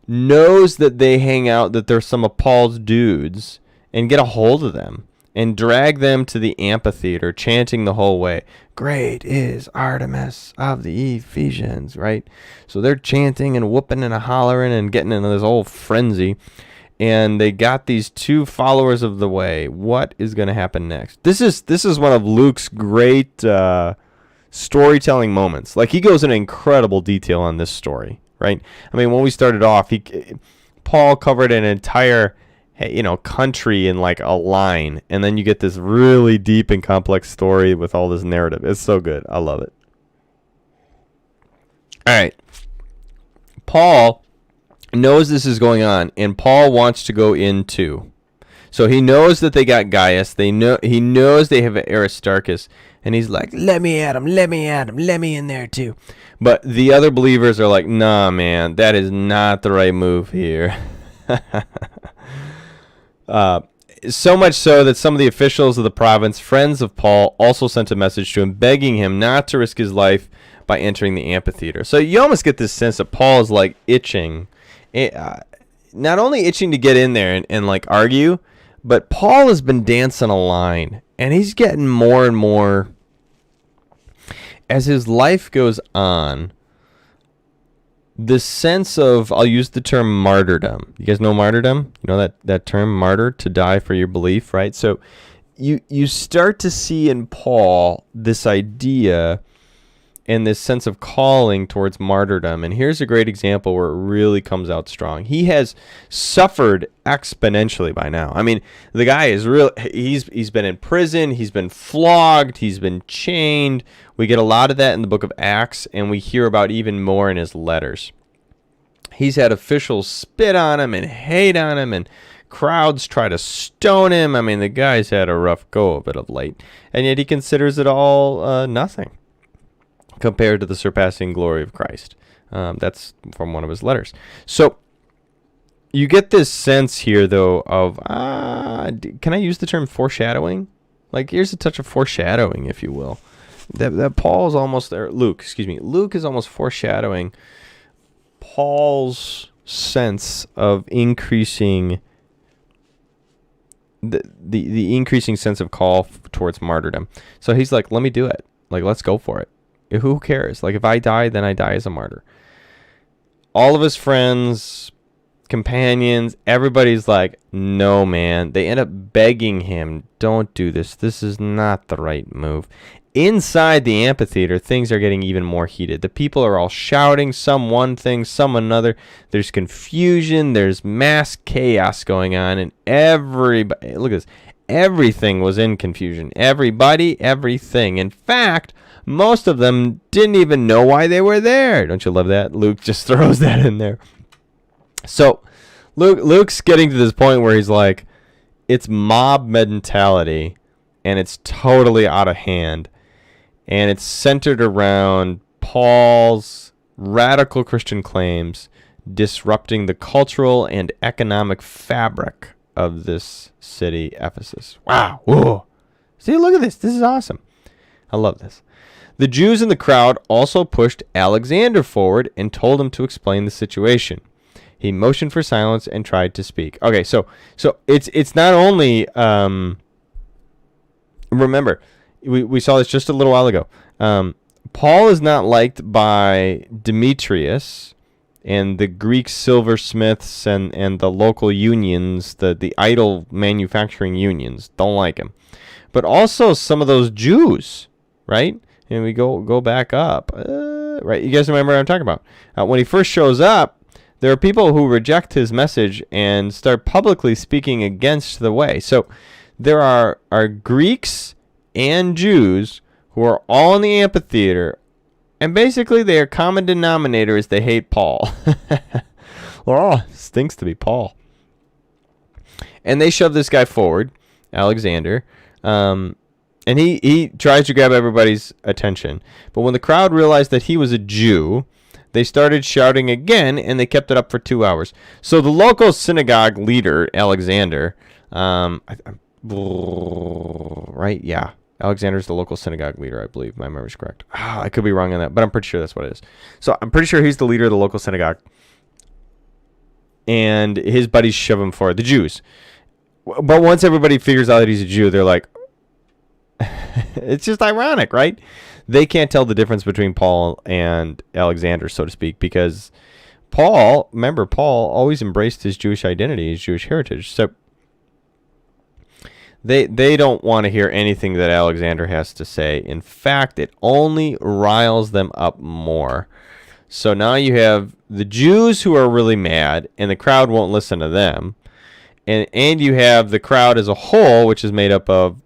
knows that they hang out, that they're some of Paul's dudes, and get a hold of them and drag them to the amphitheater, chanting the whole way, "Great is Artemis of the Ephesians," right? So they're chanting and whooping and hollering and getting into this whole frenzy. And they got these two followers of the way. What is going to happen next? This is one of Luke's great storytelling moments. Like, he goes into incredible detail on this story, right? I mean, when we started off, Paul covered an entire country in like a line, and then you get this really deep and complex story with all this narrative. It's so good. I love it. All right. Paul knows this is going on, and Paul wants to go in too. So he knows that they got Gaius. He knows they have Aristarchus, and he's like, let me at him, let me in there too. But the other believers are like, nah, man, that is not the right move here. So much so that some of the officials of the province, friends of Paul, also sent a message to him begging him not to risk his life by entering the amphitheater. So you almost get this sense that Paul is like itching, not only itching to get in there and like argue, but Paul has been dancing a line, and he's getting more and more as his life goes on. The sense of, I'll use the term martyrdom. You guys know martyrdom? You know that term, martyr, to die for your belief, right? So you start to see in Paul this idea and this sense of calling towards martyrdom. And here's a great example where it really comes out strong. He has suffered exponentially by now. I mean, the guy is real. He's been in prison. He's been flogged. He's been chained. We get a lot of that in the book of Acts, and we hear about even more in his letters. He's had officials spit on him and hate on him, and crowds try to stone him. I mean, the guy's had a rough go of it of late, and yet he considers it all nothing compared to the surpassing glory of Christ. That's from one of his letters. So you get this sense here, though, of, can I use the term foreshadowing? Like, here's a touch of foreshadowing, if you will. That Paul is almost there. Luke is almost foreshadowing Paul's sense of increasing the increasing sense of call towards martyrdom. So he's like, let me do it. Like, let's go for it. Who cares? Like, if I die, then I die as a martyr. All of his friends, companions, everybody's like, no, man. They end up begging him, don't do this. This is not the right move. Inside the amphitheater, things are getting even more heated. The people are all shouting, some one thing, some another. There's confusion. There's mass chaos going on. And everybody, look at this. Everything was in confusion. Everybody, everything. In fact, most of them didn't even know why they were there. Don't you love that? Luke just throws that in there. So Luke's getting to this point where he's like, it's mob mentality, and it's totally out of hand. And it's centered around Paul's radical Christian claims disrupting the cultural and economic fabric of this city, Ephesus. Wow. Whoa. See, look at this. This is awesome. I love this. The Jews in the crowd also pushed Alexander forward and told him to explain the situation. He motioned for silence and tried to speak. Okay, so it's not only remember, we saw this just a little while ago. Paul is not liked by Demetrius and the Greek silversmiths and the local unions, the idol manufacturing unions, don't like him. But also some of those Jews, right? And we go back up, right? You guys remember what I'm talking about? When he first shows up, there are people who reject his message and start publicly speaking against the way. So there are Greeks and Jews who are all in the amphitheater, and basically their common denominator is they hate Paul. Oh, stinks to be Paul. And they shove this guy forward, Alexander, and he tries to grab everybody's attention. But when the crowd realized that he was a Jew, they started shouting again, and they kept it up for 2 hours. So the local synagogue leader, Alexander, right? Yeah. Alexander's the local synagogue leader, I believe. My memory's correct. I could be wrong on that, but I'm pretty sure that's what it is. So I'm pretty sure he's the leader of the local synagogue. And his buddies shove him forward, the Jews. But once everybody figures out that he's a Jew, they're like, it's just ironic, right? They can't tell the difference between Paul and Alexander, so to speak, because Paul always embraced his Jewish identity, his Jewish heritage. So they don't want to hear anything that Alexander has to say. In fact, it only riles them up more. So now you have the Jews who are really mad, and the crowd won't listen to them. And you have the crowd as a whole, which is made up of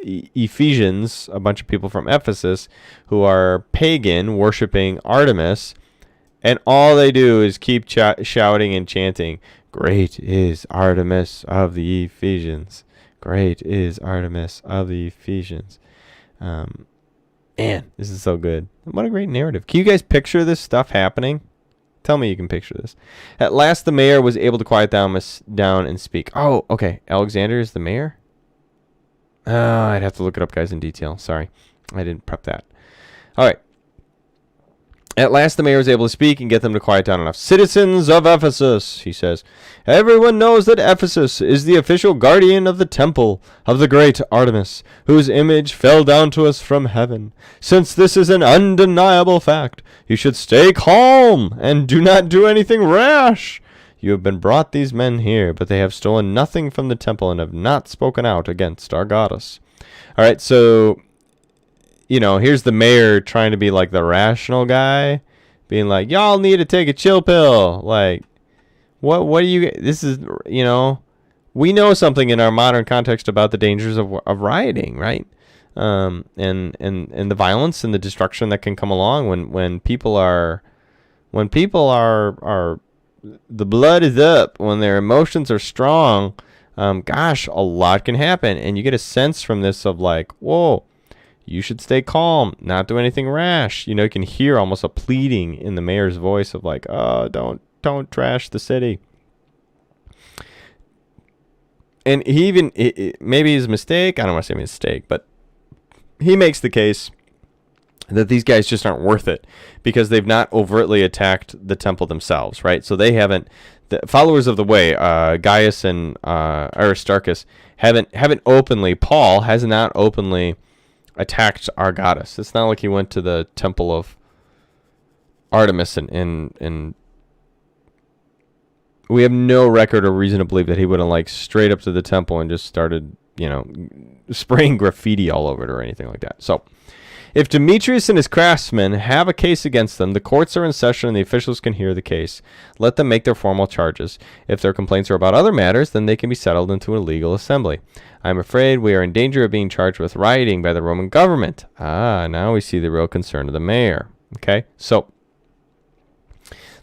Ephesians, a bunch of people from Ephesus, who are pagan, worshiping Artemis. And all they do is keep shouting and chanting, "Great is Artemis of the Ephesians. Great is Artemis of the Ephesians." Man, this is so good. What a great narrative. Can you guys picture this stuff happening? Tell me you can picture this. At last, the mayor was able to quiet down and speak. Oh, okay. Alexander is the mayor? I'd have to look it up, guys, in detail. Sorry. I didn't prep that. All right. At last, the mayor was able to speak and get them to quiet down enough. "Citizens of Ephesus," he says, "everyone knows that Ephesus is the official guardian of the temple of the great Artemis, whose image fell down to us from heaven. Since this is an undeniable fact, you should stay calm and do not do anything rash. You have been brought these men here, but they have stolen nothing from the temple and have not spoken out against our goddess." All right, so here's the mayor trying to be like the rational guy, being like, y'all need to take a chill pill. Like, what do you, this is, we know something in our modern context about the dangers of rioting, right? And the violence and the destruction that can come along when people are, the blood is up, when their emotions are strong, a lot can happen. And you get a sense from this of like, whoa, you should stay calm, not do anything rash. You can hear almost a pleading in the mayor's voice of like, oh, don't trash the city. And he even, maybe his mistake, I don't want to say mistake, but he makes the case that these guys just aren't worth it because they've not overtly attacked the temple themselves, right? So they haven't, the followers of the way, Gaius and Aristarchus, haven't openly, Paul has not openly attacked our goddess. It's not like he went to the temple of Artemis and we have no record or reason to believe that he would have straight up to the temple and just started, spraying graffiti all over it or anything like that. So if Demetrius and his craftsmen have a case against them, the courts are in session and the officials can hear the case. Let them make their formal charges. If their complaints are about other matters, then they can be settled into a legal assembly. I am afraid we are in danger of being charged with rioting by the Roman government. Now we see the real concern of the mayor. Okay, so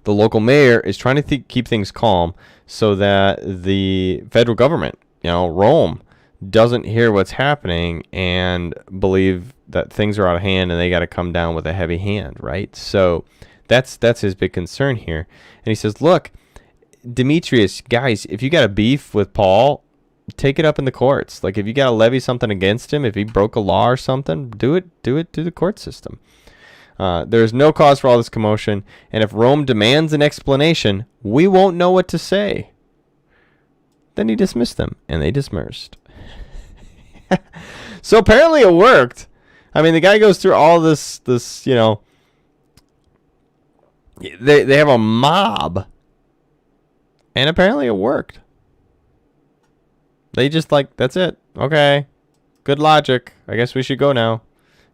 the local mayor is trying to keep things calm so that the federal government, Rome, doesn't hear what's happening and believe that things are out of hand and they got to come down with a heavy hand, right? So that's his big concern here. And he says, look, Demetrius, guys, if you got a beef with Paul, take it up in the courts. Like if you got to levy something against him, if he broke a law or something, do it through the court system. There's no cause for all this commotion. And if Rome demands an explanation, we won't know what to say. Then he dismissed them and they dispersed. So apparently it worked. I mean, the guy goes through all this, They have a mob, and apparently it worked. They just like, that's it. Okay, good logic. I guess we should go now.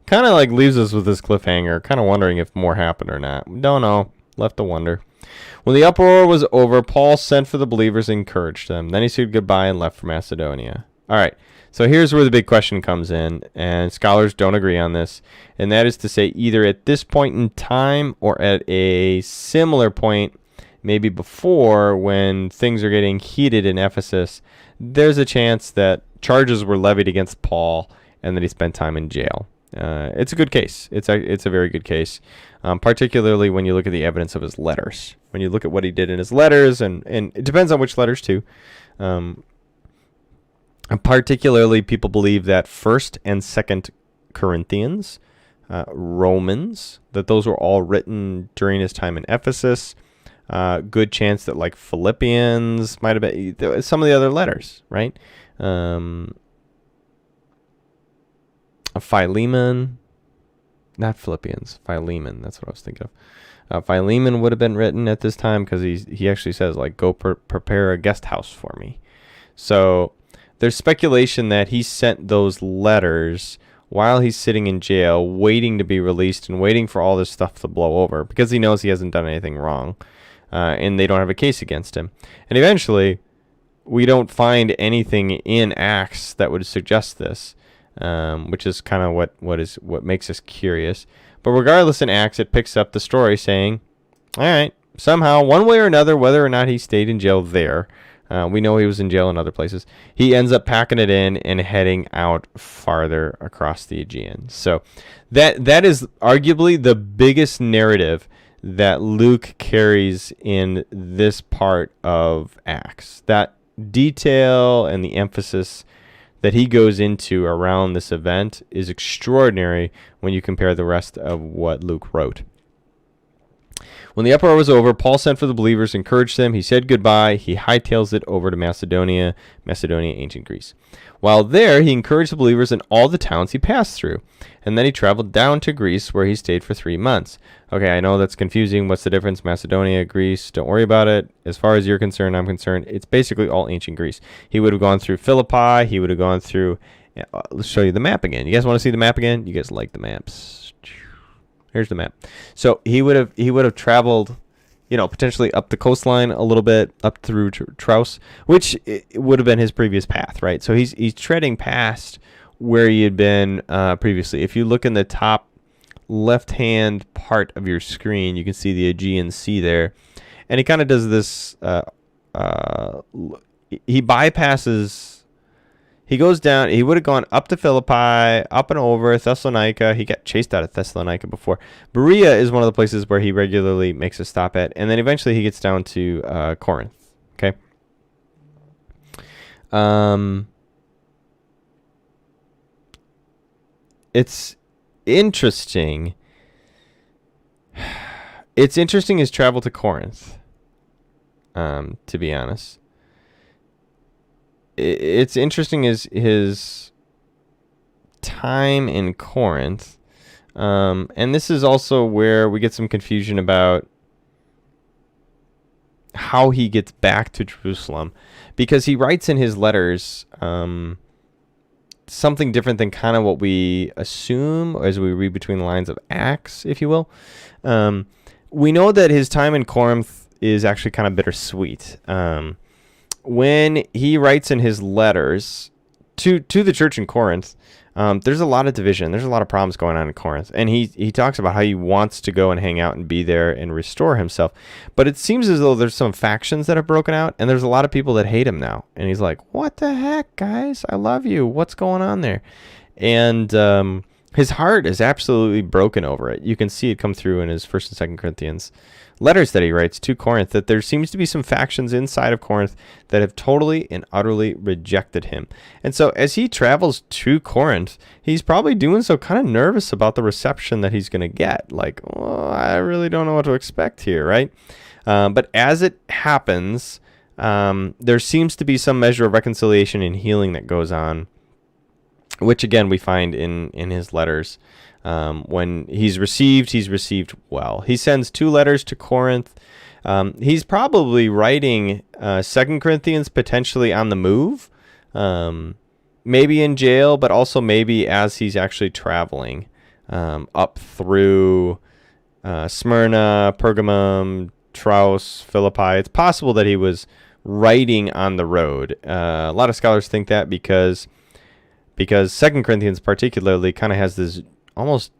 Kind of like leaves us with this cliffhanger, kind of wondering if more happened or not. Don't know. Left to wonder. When the uproar was over, Paul sent for the believers and encouraged them. Then he said goodbye and left for Macedonia. All right. So here's where the big question comes in, and scholars don't agree on this, and that is to say either at this point in time or at a similar point, maybe before, when things are getting heated in Ephesus, there's a chance that charges were levied against Paul and that he spent time in jail. It's a good case. It's a very good case, particularly when you look at the evidence of his letters. When you look at what he did in his letters, and it depends on which letters too. And particularly, people believe that 1st and 2nd Corinthians, Romans, that those were all written during his time in Ephesus. Good chance that like Philippians might have been some of the other letters, right? Philemon, not Philippians, Philemon. That's what I was thinking of. Philemon would have been written at this time because he actually says like, go prepare a guest house for me. So there's speculation that he sent those letters while he's sitting in jail, waiting to be released and waiting for all this stuff to blow over because he knows he hasn't done anything wrong, and they don't have a case against him. And eventually, we don't find anything in Acts that would suggest this. Which is kind of what makes us curious. But regardless, in Acts, it picks up the story saying, all right, somehow, one way or another, whether or not he stayed in jail there, we know he was in jail in other places, he ends up packing it in and heading out farther across the Aegean. So that is arguably the biggest narrative that Luke carries in this part of Acts. That detail and the emphasis that he goes into around this event is extraordinary when you compare the rest of what Luke wrote. When the uproar was over, Paul sent for the believers, encouraged them. He said goodbye. He hightails it over to Macedonia, ancient Greece. While there, he encouraged the believers in all the towns he passed through. And then he traveled down to Greece, where he stayed for 3 months. Okay, I know that's confusing. What's the difference? Macedonia, Greece, don't worry about it. As far as you're concerned, I'm concerned, it's basically all ancient Greece. He would have gone through Philippi. He would have gone through... let's show you the map again. You guys want to see the map again? You guys like the maps. Here's the map. So he would have traveled, potentially up the coastline a little bit, up through Trous, which would have been his previous path, right? So he's treading past where he had been previously. If you look in the top left-hand part of your screen, you can see the Aegean Sea there. And he kind of does this, he bypasses... He goes down, he would have gone up to Philippi, up and over Thessalonica. He got chased out of Thessalonica before. Berea is one of the places where he regularly makes a stop at. And then eventually he gets down to Corinth. Okay. It's interesting. It's interesting his travel to Corinth, to be honest. It's interesting his time in Corinth. And this is also where we get some confusion about how he gets back to Jerusalem. Because he writes in his letters something different than kind of what we assume as we read between the lines of Acts, if you will. We know that his time in Corinth is actually kind of bittersweet. When he writes in his letters to the church in Corinth, there's a lot of division. There's a lot of problems going on in Corinth. And he talks about how he wants to go and hang out and be there and restore himself. But it seems as though there's some factions that have broken out, and there's a lot of people that hate him now. And he's like, what the heck, guys? I love you. What's going on there? And his heart is absolutely broken over it. You can see it come through in his 1st and 2nd Corinthians letters that he writes to Corinth, that there seems to be some factions inside of Corinth that have totally and utterly rejected him. And so as he travels to Corinth, he's probably doing so kind of nervous about the reception that he's going to get. Like, oh, I really don't know what to expect here, right? But as it happens, there seems to be some measure of reconciliation and healing that goes on. which again we find in his letters. When he's received well. He sends 2 letters to Corinth. He's probably writing 2 Corinthians potentially on the move, maybe in jail, but also maybe as he's actually traveling up through Smyrna, Pergamum, Troas, Philippi. It's possible that he was writing on the road. A lot of scholars think that because 2 Corinthians particularly kind of has this almost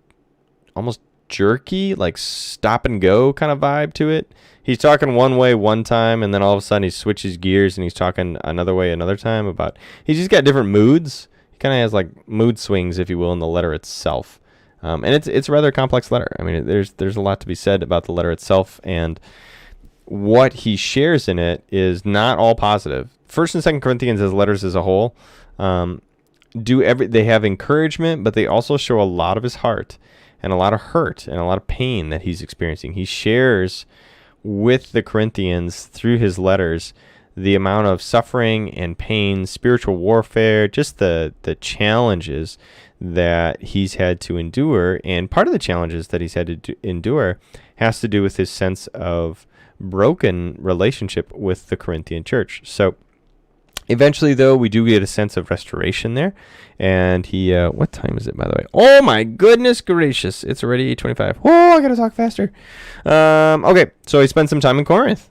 jerky, like stop and go kind of vibe to it. He's talking one way one time, and then all of a sudden he switches gears and he's talking another way another time. He's just got different moods. He kind of has like mood swings, if you will, in the letter itself. And it's a rather complex letter. I mean, there's a lot to be said about the letter itself, and what he shares in it is not all positive. 1st and 2nd Corinthians as letters as a whole they have encouragement, but they also show a lot of his heart and a lot of hurt and a lot of pain that he's experiencing. He shares with the Corinthians through his letters the amount of suffering and pain, spiritual warfare, just the challenges that he's had to endure. And part of the challenges that he's had to endure has to do with his sense of broken relationship with the Corinthian church. So eventually, though, we do get a sense of restoration there. And he, what time is it, by the way? Oh, my goodness gracious. It's already 8:25. Oh, I got to talk faster. Okay, so he spent some time in Corinth.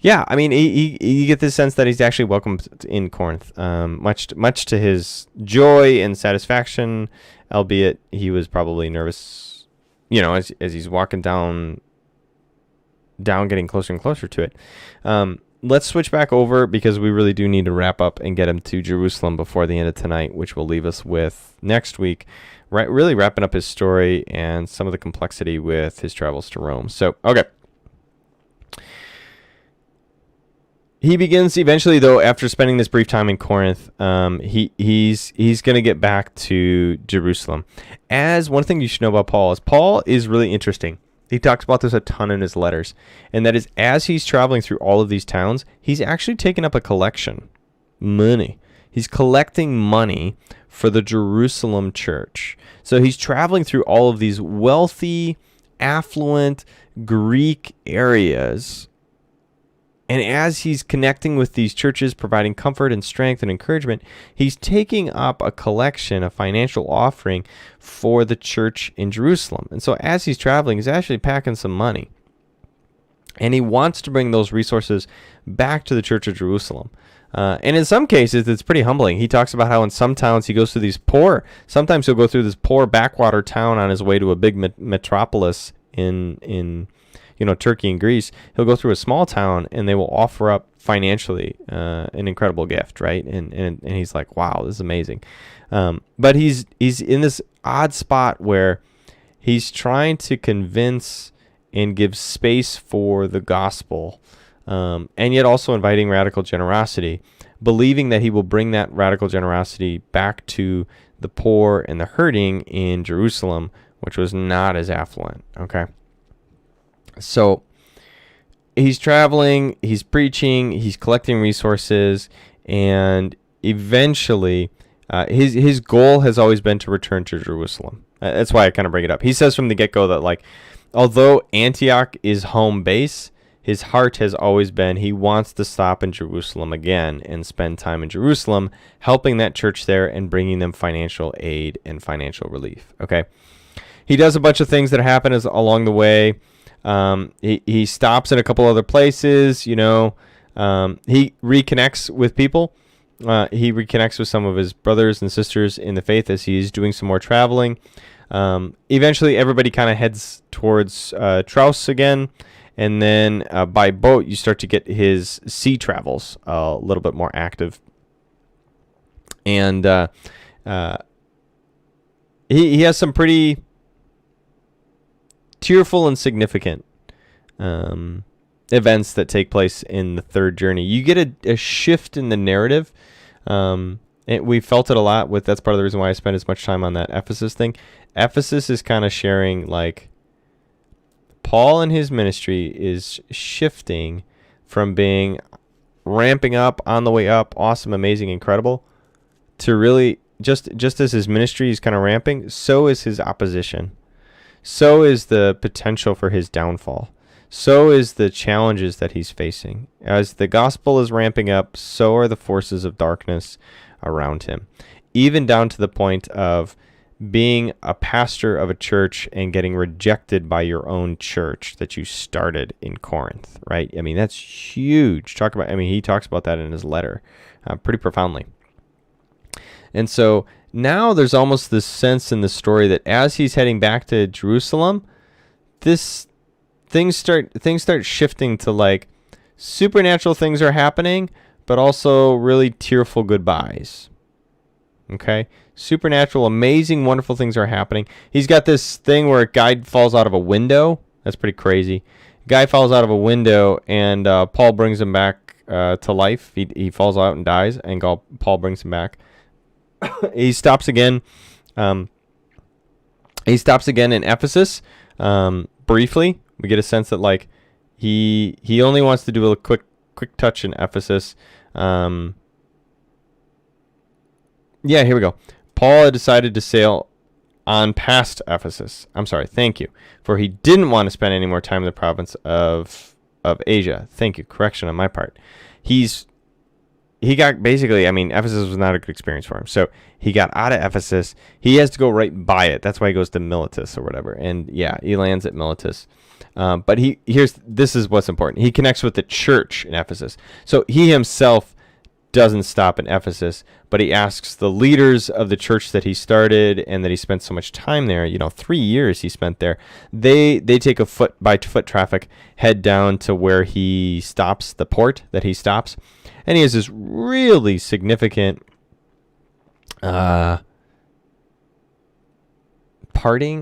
Yeah, I mean, you get this sense that he's actually welcomed in Corinth, much to his joy and satisfaction, albeit he was probably nervous, as he's walking down, getting closer and closer to it. Let's switch back over because we really do need to wrap up and get him to Jerusalem before the end of tonight, which will leave us with next week, right? Really wrapping up his story and some of the complexity with his travels to Rome. So, okay. He begins eventually, though, after spending this brief time in Corinth, he's going to get back to Jerusalem. As one thing you should know about Paul is really interesting. He talks about this a ton in his letters. And that is, as he's traveling through all of these towns, he's actually taken up a collection. Money. He's collecting money for the Jerusalem church. So he's traveling through all of these wealthy, affluent Greek areas. And as he's connecting with these churches, providing comfort and strength and encouragement, he's taking up a collection, a financial offering for the church in Jerusalem. And so as he's traveling, he's actually packing some money. And he wants to bring those resources back to the church of Jerusalem. And in some cases, it's pretty humbling. He talks about how in some towns he goes through sometimes he'll go through this poor backwater town on his way to a big metropolis in Turkey and Greece. He'll go through a small town and they will offer up financially an incredible gift, right? And he's like, wow, this is amazing. But he's in this odd spot where he's trying to convince and give space for the gospel, and yet also inviting radical generosity, believing that he will bring that radical generosity back to the poor and the hurting in Jerusalem, which was not as affluent, okay? So he's traveling, he's preaching, he's collecting resources, and eventually his goal has always been to return to Jerusalem. That's why I kind of bring it up. He says from the get-go that, like, although Antioch is home base, his heart has always been he wants to stop in Jerusalem again and spend time in Jerusalem, helping that church there and bringing them financial aid and financial relief. Okay, he does a bunch of things that happen along the way. He stops in a couple other places, he reconnects with people. He reconnects with some of his brothers and sisters in the faith as he's doing some more traveling. Eventually everybody kind of heads towards Troas again. And then by boat, you start to get his sea travels a little bit more active. And he has some pretty tearful and significant events that take place in the third journey. You get a shift in the narrative. We felt it a lot that's part of the reason why I spent as much time on that Ephesus thing. Ephesus is kind of sharing, like, Paul and his ministry is shifting from being ramping up, on the way up, awesome, amazing, incredible, to really just as his ministry is kind of ramping, so is his opposition. So is the potential for his downfall. So is the challenges that he's facing. As the gospel is ramping up, so are the forces of darkness around him. Even down to the point of being a pastor of a church and getting rejected by your own church that you started in Corinth, right? I mean, that's huge. He talks about that in his letter pretty profoundly. And so now there's almost this sense in the story that as he's heading back to Jerusalem, things start shifting to like supernatural things are happening, but also really tearful goodbyes. Okay? Supernatural, amazing, wonderful things are happening. He's got this thing where a guy falls out of a window. That's pretty crazy. A guy falls out of a window, and Paul brings him back to life. He falls out and dies, and Paul brings him back. He stops again. He stops again in Ephesus. Briefly, we get a sense that like he only wants to do a quick touch in Ephesus. Yeah, here we go. Paul had decided to sail on past Ephesus. I'm sorry, thank you. For he didn't want to spend any more time in the province of Asia. Thank you. Correction on my part. He got basically, Ephesus was not a good experience for him. So he got out of Ephesus. He has to go right by it. That's why he goes to Miletus or whatever. And yeah, he lands at Miletus. But this is what's important. He connects with the church in Ephesus. So he himself doesn't stop in Ephesus, but he asks the leaders of the church that he started and that he spent so much time there, 3 years he spent there. They take a foot traffic, head down to where he stops, the port that he stops. And he has this really significant parting.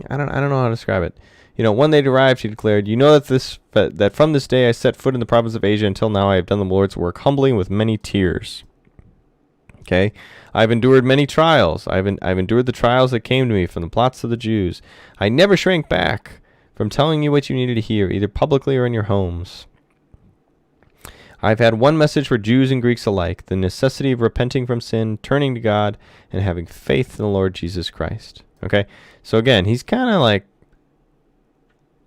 I don't know how to describe it. When they arrived, he declared, that from this day I set foot in the province of Asia until now I have done the Lord's work humbly and with many tears. Okay? I've endured many trials. I've endured the trials that came to me from the plots of the Jews. I never shrank back from telling you what you needed to hear, either publicly or in your homes. I've had one message for Jews and Greeks alike, the necessity of repenting from sin, turning to God, and having faith in the Lord Jesus Christ. Okay? So again, he's kind of like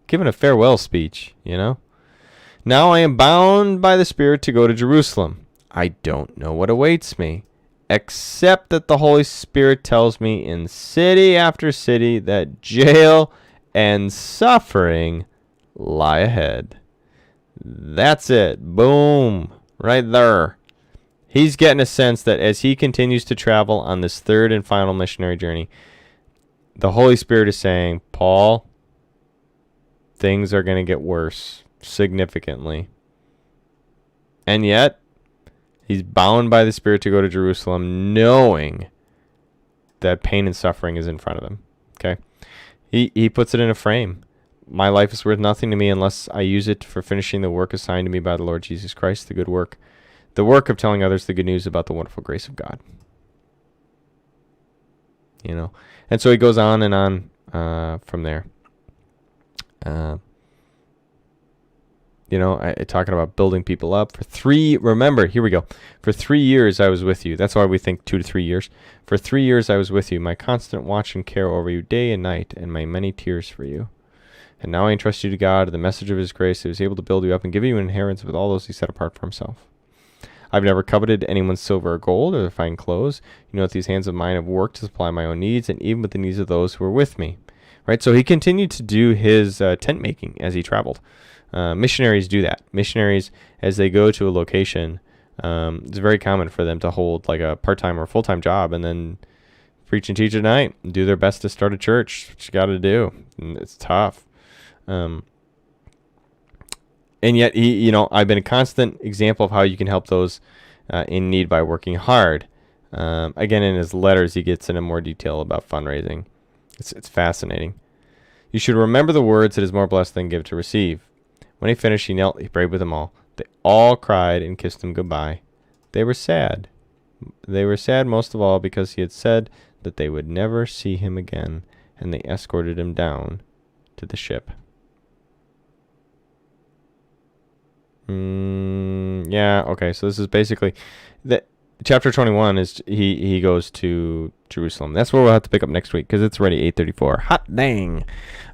giving a farewell speech, Now I am bound by the Spirit to go to Jerusalem. I don't know what awaits me, except that the Holy Spirit tells me in city after city that jail and suffering lie ahead. That's it. Boom. Right there. He's getting a sense that as he continues to travel on this third and final missionary journey, the Holy Spirit is saying, Paul, things are going to get worse significantly. And yet, he's bound by the Spirit to go to Jerusalem, knowing that pain and suffering is in front of him. Okay? He puts it in a frame. My life is worth nothing to me unless I use it for finishing the work assigned to me by the Lord Jesus Christ, the good work. The work of telling others the good news about the wonderful grace of God. And so he goes on and on from there. Talking about building people up remember, here we go. For 3 years I was with you. That's why we think 2 to 3 years. For 3 years I was with you, my constant watch and care over you day and night, and my many tears for you. And now I entrust you to God, the message of his grace, who is able to build you up and give you an inheritance with all those he set apart for himself. I've never coveted anyone's silver or gold or their fine clothes. You know that these hands of mine have worked to supply my own needs, and even with the needs of those who were with me. Right? So he continued to do his tent making as he traveled. Missionaries do that. Missionaries, as they go to a location, it's very common for them to hold like a part-time or full-time job and then preach and teach at night and do their best to start a church. What you got to do. And it's tough. And yet, I've been a constant example of how you can help those in need by working hard. Again, in his letters, he gets into more detail about fundraising. It's fascinating. You should remember the words, it is more blessed than give to receive. When he finished, he knelt, he prayed with them all. They all cried and kissed him goodbye. They were sad. They were sad most of all because he had said that they would never see him again, and they escorted him down to the ship. Yeah. Okay. So this is basically the chapter 21 is he goes to Jerusalem. That's where we'll have to pick up next week because it's already 8:34. Hot dang!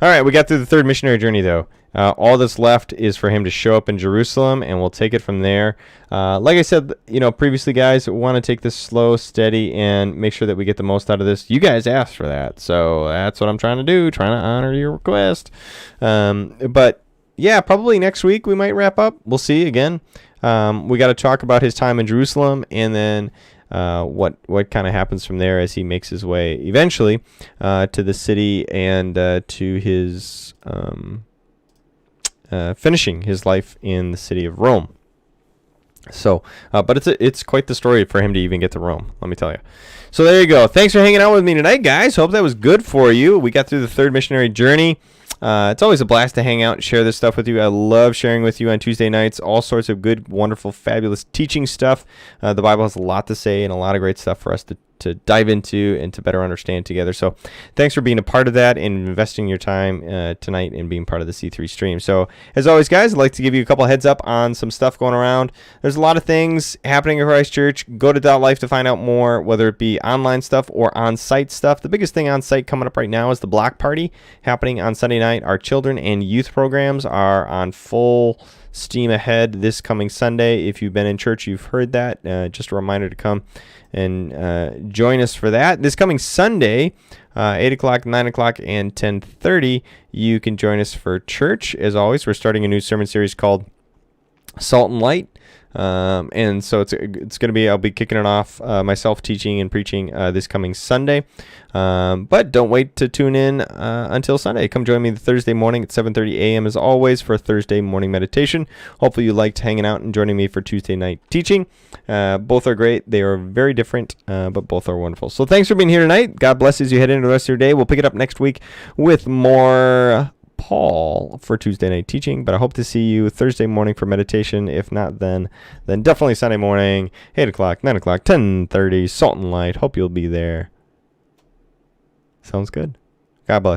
All right, we got through the third missionary journey though. All that's left is for him to show up in Jerusalem, and we'll take it from there. Like I said, previously, guys, we want to take this slow, steady, and make sure that we get the most out of this. You guys asked for that, so that's what I'm trying to do, trying to honor your request. But yeah, probably next week we might wrap up. We'll see again. We got to talk about his time in Jerusalem, and then what kind of happens from there as he makes his way eventually to the city and to his finishing his life in the city of Rome. So, but it's quite the story for him to even get to Rome, let me tell you. So there you go. Thanks for hanging out with me tonight, guys. Hope that was good for you. We got through the third missionary journey. It's always a blast to hang out and share this stuff with you. I love sharing with you on Tuesday nights all sorts of good, wonderful, fabulous teaching stuff. The Bible has a lot to say and a lot of great stuff for us to dive into and to better understand together. So thanks for being a part of that and investing your time tonight and being part of the C3 stream. So as always, guys, I'd like to give you a couple heads up on some stuff going around. There's a lot of things happening at Christ Church. Go to Dot Life to find out more, whether it be online stuff or on-site stuff. The biggest thing on-site coming up right now is the block party happening on Sunday night. Our children and youth programs are on full steam ahead this coming Sunday. If you've been in church, you've heard that. Just a reminder to come and join us for that. This coming Sunday, 8 o'clock, 9 o'clock, and 10:30, you can join us for church. As always, we're starting a new sermon series called Salt and Light. And so it's going to be, I'll be kicking it off myself teaching and preaching this coming Sunday. But don't wait to tune in until Sunday. Come join me the Thursday morning at 7:30 a.m. as always for a Thursday morning meditation. Hopefully you liked hanging out and joining me for Tuesday night teaching. Both are great. They are very different, but both are wonderful. So thanks for being here tonight. God bless as you head into the rest of your day. We'll pick it up next week with more Paul for Tuesday night teaching, but I hope to see you Thursday morning for meditation. If not, then definitely Sunday morning, 8 o'clock, 9 o'clock, 10:30, Salt and Light. Hope you'll be there. Sounds good. God bless.